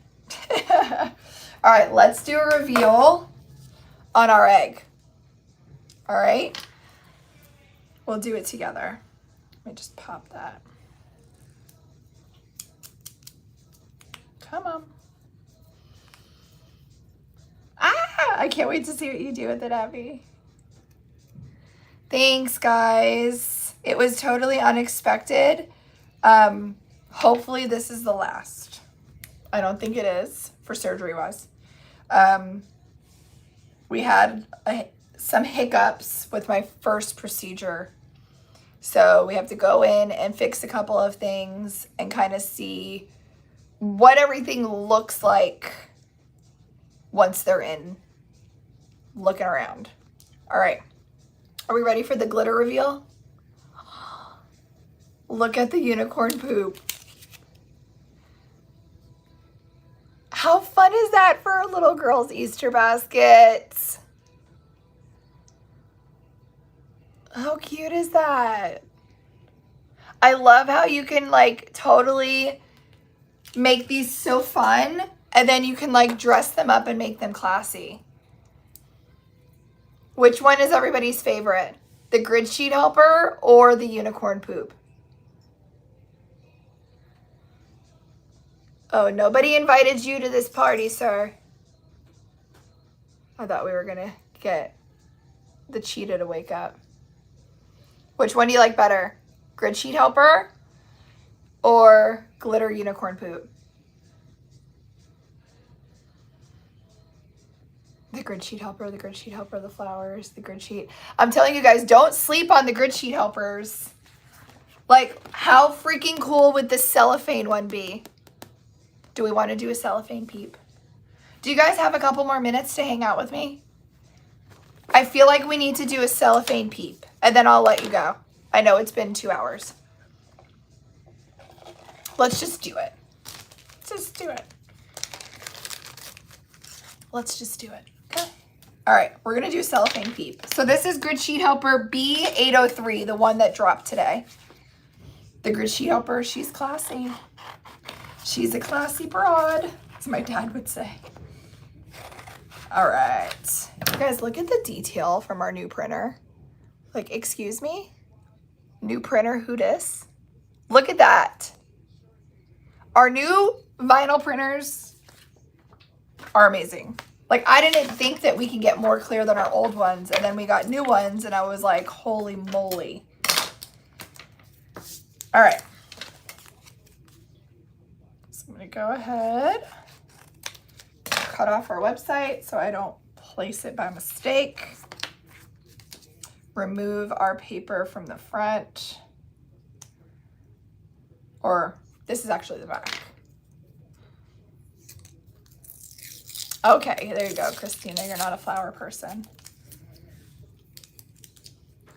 A: All right, let's do a reveal on our egg. All right, we'll do it together. Let me just pop that. Come on. Ah, I can't wait to see what you do with it, Abby. Thanks, guys. It was totally unexpected. Hopefully this is the last. I don't think it is for surgery-wise. We had some hiccups with my first procedure. So we have to go in and fix a couple of things and kind of see what everything looks like once they're in looking around. All right. Are we ready for the glitter reveal? Look at the unicorn poop. How fun is that for a little girl's Easter basket? How cute is that? I love how you can like totally make these so fun and then you can like dress them up and make them classy. Which one is everybody's favorite? The grid sheet helper or the unicorn poop? Oh, nobody invited you to this party, sir. I thought we were gonna get the cheetah to wake up. Which one do you like better? Grid sheet helper or glitter unicorn poop? The grid sheet helper, the grid sheet helper, the flowers, the grid sheet. I'm telling you guys, don't sleep on the grid sheet helpers. Like, how freaking cool would the cellophane one be? Do we want to do a cellophane peep? Do you guys have a couple more minutes to hang out with me? I feel like we need to do a cellophane peep, and then I'll let you go. I know it's been 2 hours. Let's just do it. Just do it. Let's just do it. Okay. All right, we're gonna do a cellophane peep. So this is Grid Sheet Helper B803, the one that dropped today. The Grid Sheet Helper, she's classy. She's a classy broad, as my dad would say. All right. You guys, look at the detail from our new printer. Like, excuse me? New printer, who dis? Look at that. Our new vinyl printers are amazing. Like, I didn't think that we could get more clear than our old ones, and then we got new ones, and I was like, holy moly. All right. So I'm gonna go ahead, cut off our website so I don't place it by mistake. Remove our paper from the front. Or this is actually the back. Okay, there you go, Christina. You're not a flower person.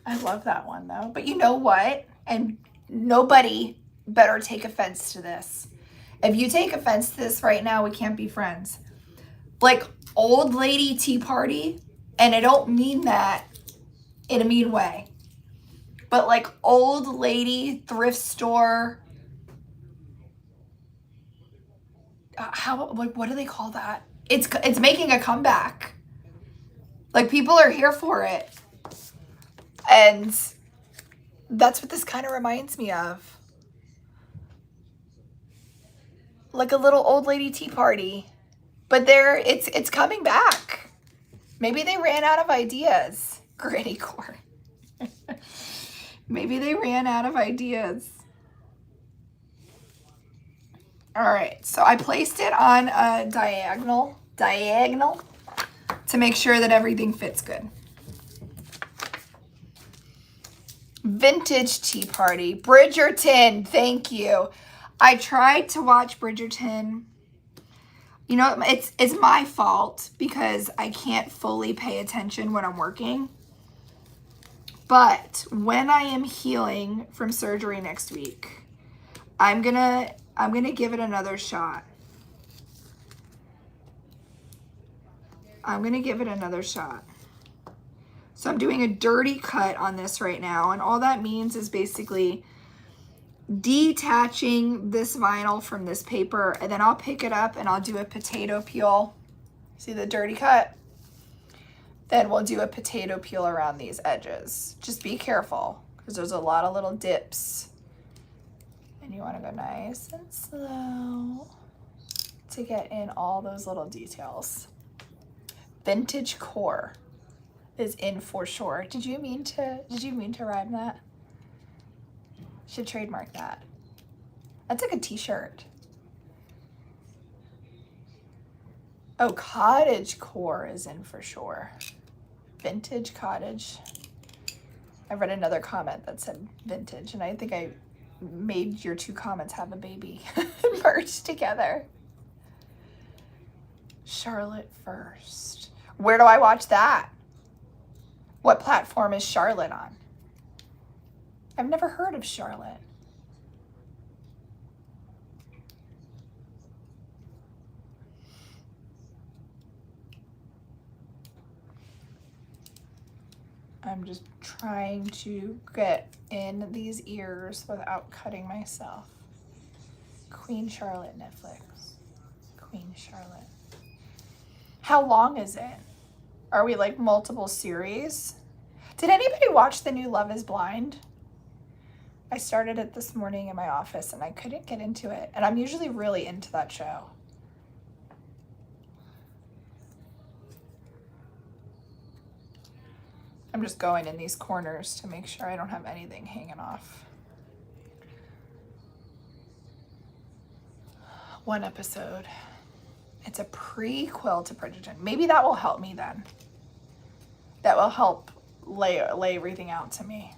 A: I love that one though. But you know what? And nobody better take offense to this. If you take offense to this right now, we can't be friends. Like old lady tea party, and I don't mean that in a mean way, but like old lady thrift store. What do they call that? It's making a comeback. Like people are here for it. And that's what this kind of reminds me of. Like a little old lady tea party. But it's coming back. Maybe they ran out of ideas. Granny core. Maybe they ran out of ideas. All right, so I placed it on a diagonal to make sure that everything fits good. Vintage Tea Party. Bridgerton, thank you. I tried to watch Bridgerton. You know, it's my fault because I can't fully pay attention when I'm working. But when I am healing from surgery next week, I'm gonna give it another shot. I'm gonna give it another shot. So I'm doing a dirty cut on this right now, and all that means is basically detaching this vinyl from this paper, and then I'll pick it up and I'll do a potato peel. See the dirty cut? Then we'll do a potato peel around these edges. Just be careful because there's a lot of little dips. And you want to go nice and slow to get in all those little details. Vintage core is in for sure. Did you mean to rhyme that? Should trademark that. That's like a t-shirt. Oh, cottage core is in for sure. Vintage cottage. I read another comment that said vintage, and I think I made your two comments have a baby merged together. Charlotte First. Where do I watch that? What platform is Charlotte on? I've never heard of Charlotte. I'm just trying to get in these ears without cutting myself. Queen Charlotte Netflix. Queen Charlotte. How long is it? Are we like multiple series? Did anybody watch the new Love is Blind? I started it this morning in my office and I couldn't get into it. And I'm usually really into that show. I'm just going in these corners to make sure I don't have anything hanging off. One episode. It's a prequel to Bridgerton. Maybe that will help me then. That will help lay everything out to me.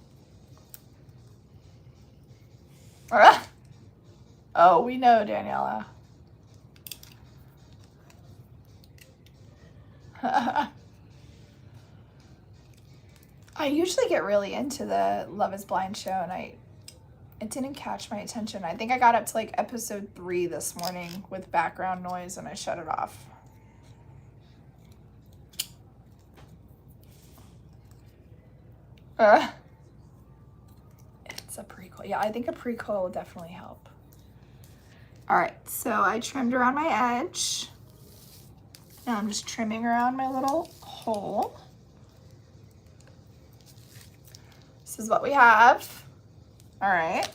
A: Oh, we know, Daniela. I usually get really into the Love is Blind show, and it didn't catch my attention. I think I got up to like episode 3 this morning with background noise and I shut it off. It's a prequel. Yeah, I think a prequel will definitely help. All right, so I trimmed around my edge. Now I'm just trimming around my little hole. This is what we have. All right.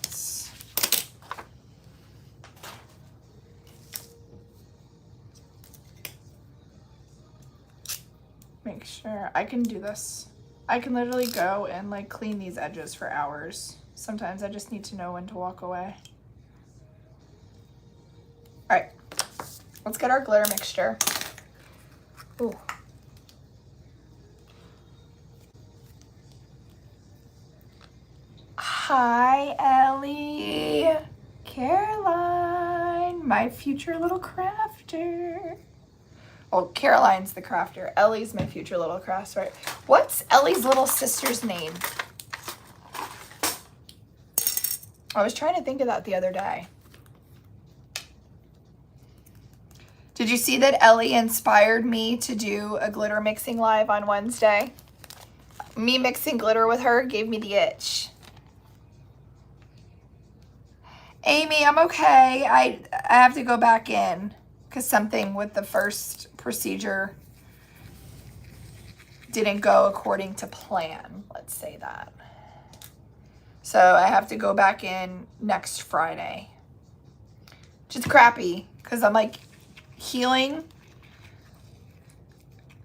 A: Make sure I can do this. I can literally go and like clean these edges for hours. Sometimes I just need to know when to walk away. All right, let's get our glitter mixture. Ooh. Hi, Ellie. Caroline, my future little crafter. Oh, Caroline's the crafter. Ellie's my future little crafter. What's Ellie's little sister's name? I was trying to think of that the other day. Did you see that Ellie inspired me to do a glitter mixing live on Wednesday? Me mixing glitter with her gave me the itch. Amy, I'm okay. I have to go back in because something with the first procedure didn't go according to plan. Let's say that. So I have to go back in next Friday. Which is crappy because I'm like healing,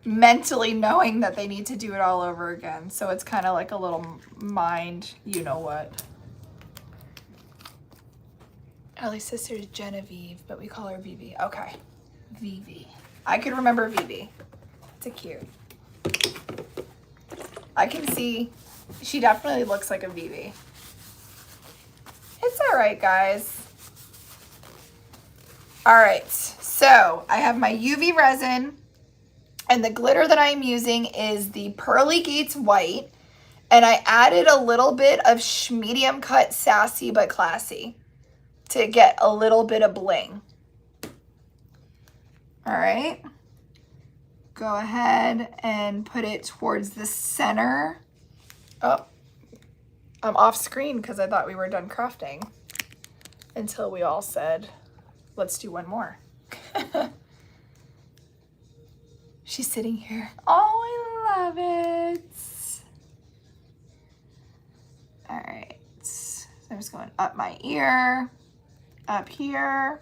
A: mentally knowing that they need to do it all over again. So it's kind of like a little mind, you know what. Ellie's sister's Genevieve, but we call her Vivi. Okay. Vivi. I could remember Vivi. It's a cute. I can see she definitely looks like a Vivi. It's all right, guys. All right, so I have my UV resin, and the glitter that I'm using is the Pearly Gates White, and I added a little bit of medium cut Sassy but Classy to get a little bit of bling. All right, go ahead and put it towards the center. Oh, I'm off screen because I thought we were done crafting until we all said, let's do one more. She's sitting here. Oh, I love it. All right, so I'm just going up my ear, up here,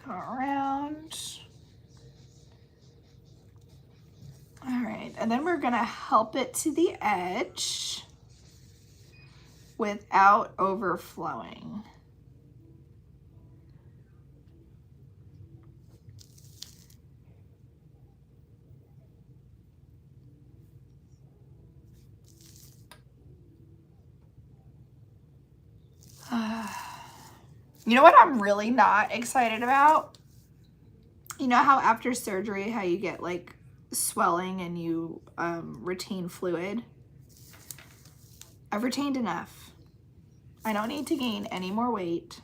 A: go around. All right, and then we're gonna help it to the edge without overflowing. You know what I'm really not excited about? You know how after surgery, how you get like swelling and you retain fluid? I've retained enough. I don't need to gain any more weight.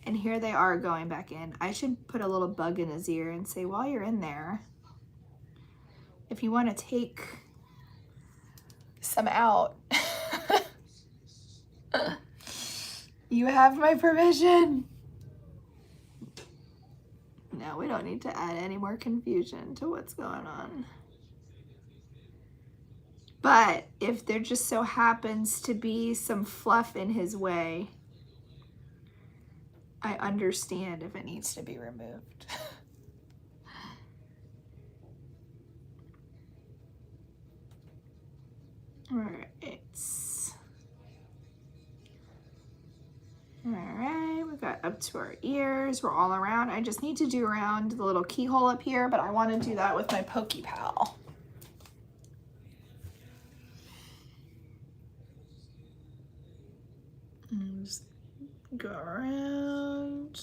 A: And here they are going back in. I should put a little bug in his ear and say, while you're in there, if you want to take some out, you have my permission. No, we don't need to add any more confusion to what's going on. But if there just so happens to be some fluff in his way, I understand if it needs to be removed. All right. All right, we got up to our ears. We're all around. I just need to do around the little keyhole up here, but I want to do that with my Pokey Pal. And just go around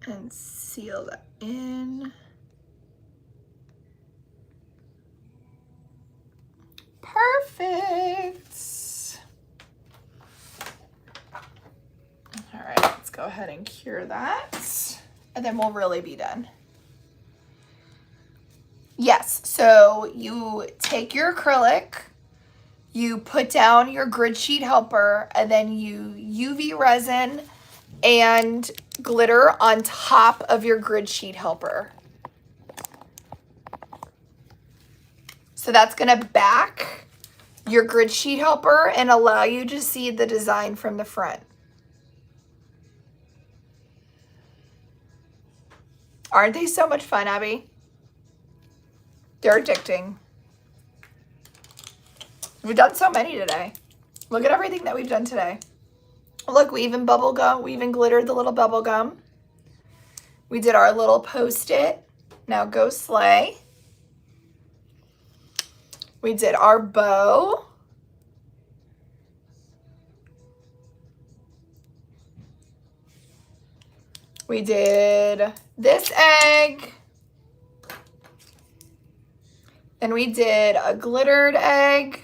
A: and seal that in. Perfect. All right, let's go ahead and cure that, and then we'll really be done. Yes, so you take your acrylic, you put down your grid sheet helper, and then you UV resin and glitter on top of your grid sheet helper. So that's gonna back your grid sheet helper and allow you to see the design from the front. Aren't they so much fun, Abby? They're addicting. We've done so many today. Look at everything that we've done today. Look, we even bubble gum. We even glittered the little bubble gum. We did our little Post-it. Now go slay. We did our bow. We did this egg. And we did a glittered egg.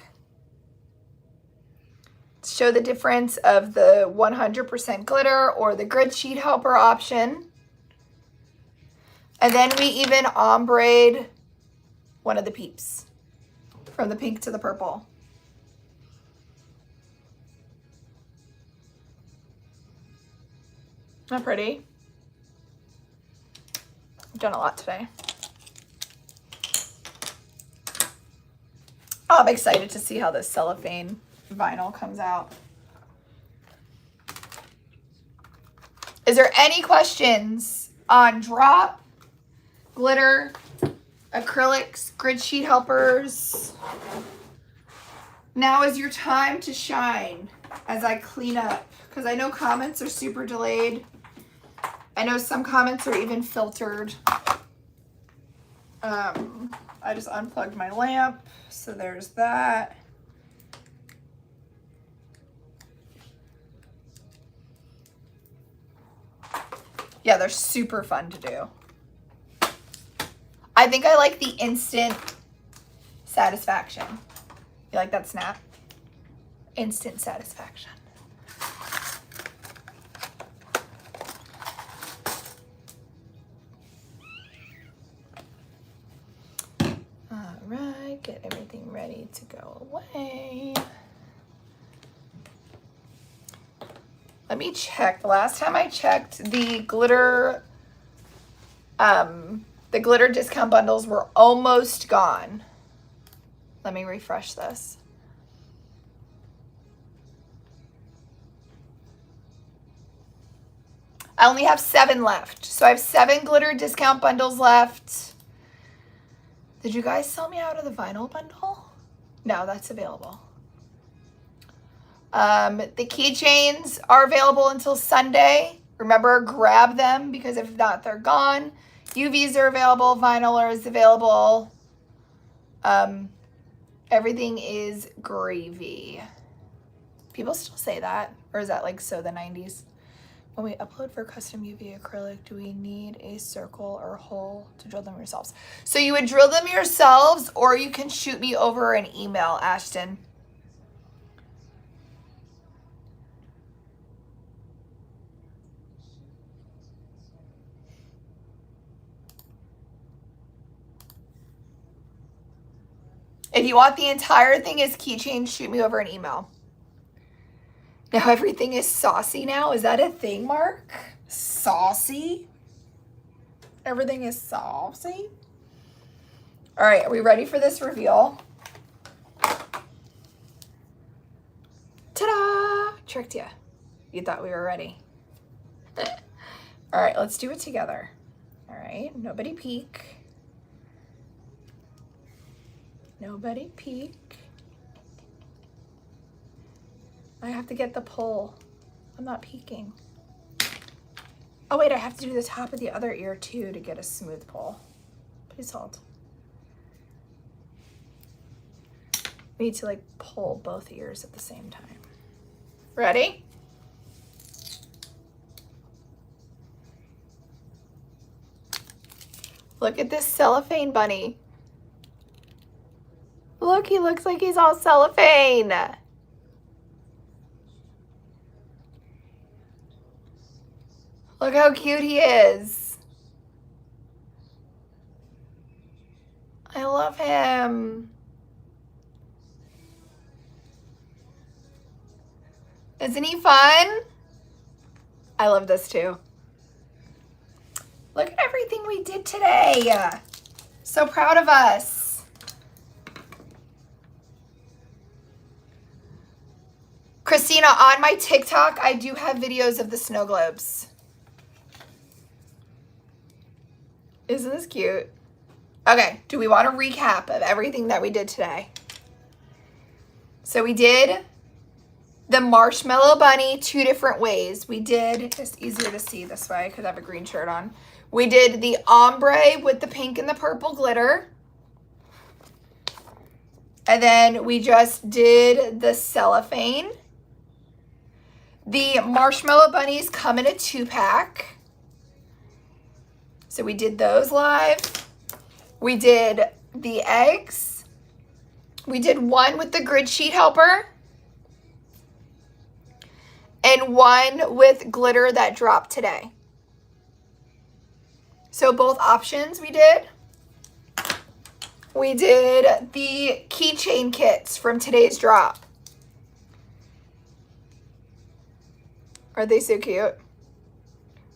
A: To show the difference of the 100% glitter or the grid sheet helper option. And then we even ombre'd one of the peeps. From the pink to the purple. Not pretty? I've done a lot today. Oh, I'm excited to see how this cellophane vinyl comes out. Is there any questions on drop, glitter, acrylics, grid sheet helpers? Now is your time to shine as I clean up, because I know comments are super delayed. I know some comments are even filtered. I just unplugged my lamp, so there's that. Yeah, they're super fun to do. I think I like the instant satisfaction. You like that snap? Instant satisfaction. All right, get everything ready to go away. Let me check. The last time I checked, the glitter discount bundles were almost gone. Let me refresh this. I only have 7 left. So I have 7 glitter discount bundles left. Did you guys sell me out of the vinyl bundle? No, that's available. The keychains are available until Sunday. Remember, grab them because if not, they're gone. UVs are available. Vinyl is available. Everything is gravy. People still say that? Or is that like so the 90s? When we upload for custom UV acrylic, do we need a circle or hole to drill them yourselves? So you would drill them yourselves, or you can shoot me over an email, Ashton. If you want the entire thing as keychains, shoot me over an email. Now everything is saucy now. Is that a thing, Mark? Saucy? Everything is saucy? All right, are we ready for this reveal? Ta-da! Tricked you. You thought we were ready. All right, let's do it together. All right, nobody peek. Nobody peek. I have to get the pole. I'm not peeking. Oh wait, I have to do the top of the other ear too to get a smooth pole. Please hold. We need to like pull both ears at the same time. Ready? Look at this cellophane bunny. Look, he looks like he's all cellophane. Look how cute he is. I love him. Isn't he fun? I love this too. Look at everything we did today. So proud of us. Christina, on my TikTok, I do have videos of the snow globes. Isn't this cute? Okay, do we want a recap of everything that we did today? So we did the marshmallow bunny 2 different ways. We did, it's easier to see this way because I have a green shirt on. We did the ombre with the pink and the purple glitter. And then we just did the cellophane. The marshmallow bunnies come in a 2-pack. So we did those live. We did the eggs. We did one with the grid sheet helper. And one with glitter that dropped today. So both options we did. We did the keychain kits from today's drop. Are they so cute?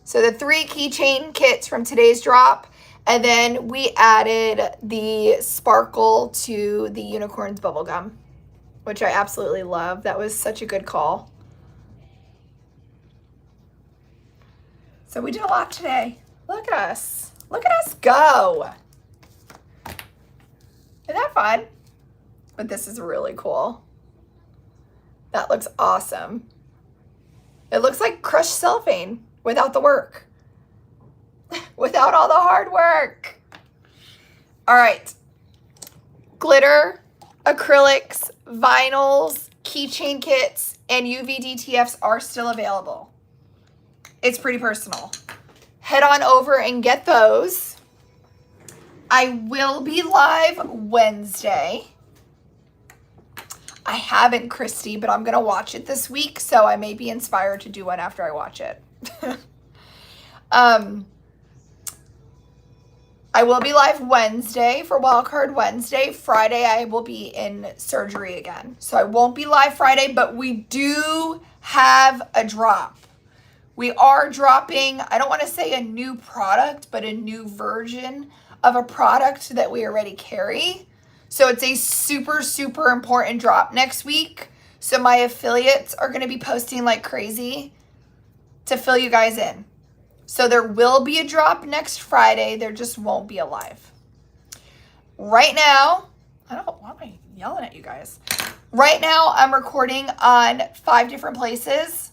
A: So the 3 keychain kits from today's drop, and then we added the sparkle to the unicorn's bubblegum, which I absolutely love. That was such a good call. So we did a lot today. Look at us. Look at us go. Isn't that fun? But this is really cool. That looks awesome. It looks like crushed cellophane without the work. Without all the hard work. All right. Glitter, acrylics, vinyls, keychain kits, and UV DTFs are still available. It's pretty personal. Head on over and get those. I will be live Wednesday. I haven't, Christy, but I'm going to watch it this week, so I may be inspired to do one after I watch it. I will be live Wednesday for Wildcard Wednesday. Friday, I will be in surgery again. So I won't be live Friday, but we do have a drop. We are dropping, I don't want to say a new product, but a new version of a product that we already carry. So it's a super, super important drop next week. So my affiliates are going to be posting like crazy to fill you guys in. So there will be a drop next Friday. There just won't be a live. Right now, why am I yelling at you guys? Right now, I'm recording on 5 different places.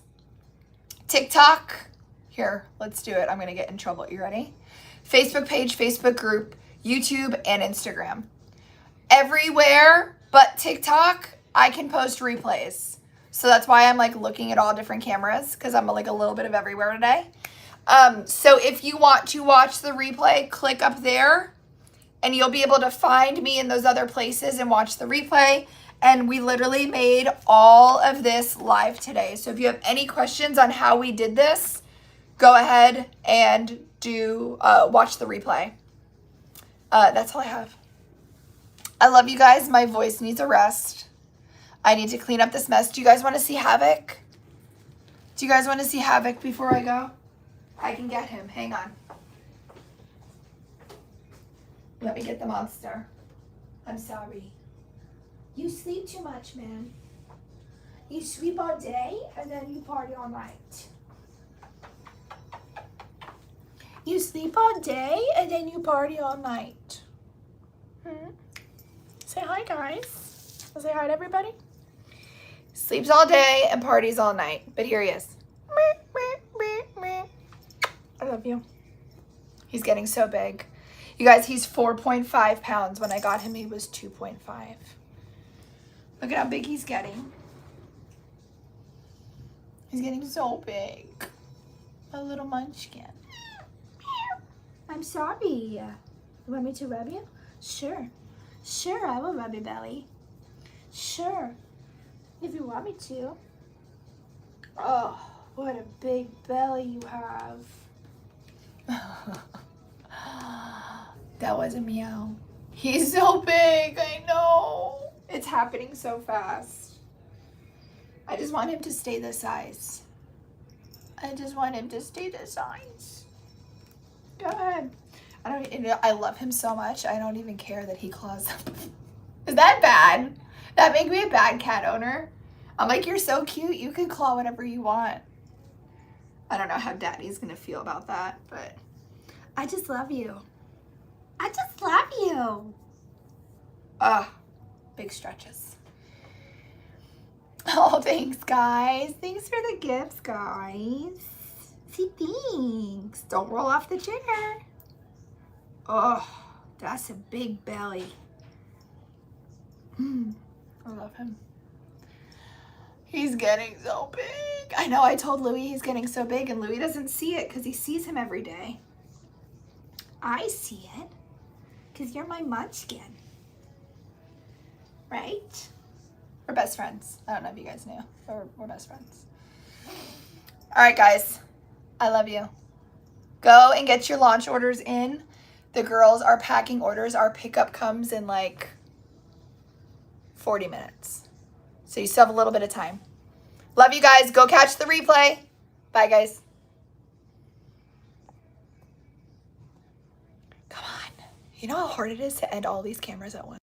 A: TikTok. Here, let's do it. I'm going to get in trouble. You ready? Facebook page, Facebook group, YouTube, and Instagram. Everywhere but TikTok, I can post replays. So that's why I'm like looking at all different cameras, because I'm like a little bit of everywhere today. So if you want to watch the replay, click up there and you'll be able to find me in those other places and watch the replay. And we literally made all of this live today. So if you have any questions on how we did this, go ahead and watch the replay. That's all I have. I love you guys. My voice needs a rest. I need to clean up this mess. Do you guys want to see Havoc? Do you guys want to see Havoc before I go? I can get him. Hang on. Let me get the monster. I'm sorry. You sleep too much, man. You sleep all day and then you party all night. You sleep all day and then you party all night. Say hi, guys. Say hi to everybody. Sleeps all day and parties all night. But here he is. I love you. He's getting so big. You guys, he's 4.5 pounds. When I got him, he was 2.5. Look at how big he's getting. He's getting so big. A little munchkin. I'm sorry. You want me to rub you? Sure. Sure, I will rub your belly. Sure. If you want me to. Oh, what a big belly you have. That was a meow. He's so big, I know. It's happening so fast. I just want him to stay this size. I just want him to stay this size. Go ahead. I love him so much, I don't even care that he claws up. Is that bad? That make me a bad cat owner? I'm like, you're so cute, you can claw whatever you want. I don't know how Daddy's gonna feel about that, but I just love you. I just love you. Big stretches. Oh, thanks, guys. Thanks for the gifts, guys. See, thanks. Don't roll off the chair. Oh, that's a big belly. I love him. He's getting so big. I know, I told Louis he's getting so big, and Louis doesn't see it because he sees him every day. I see it because you're my munchkin. Right? We're best friends. I don't know if you guys knew, but we're best friends. All right, guys. I love you. Go and get your launch orders in. The girls are packing orders. Our pickup comes in like 40 minutes. So you still have a little bit of time. Love you guys. Go catch the replay. Bye, guys. Come on. You know how hard it is to end all these cameras at once?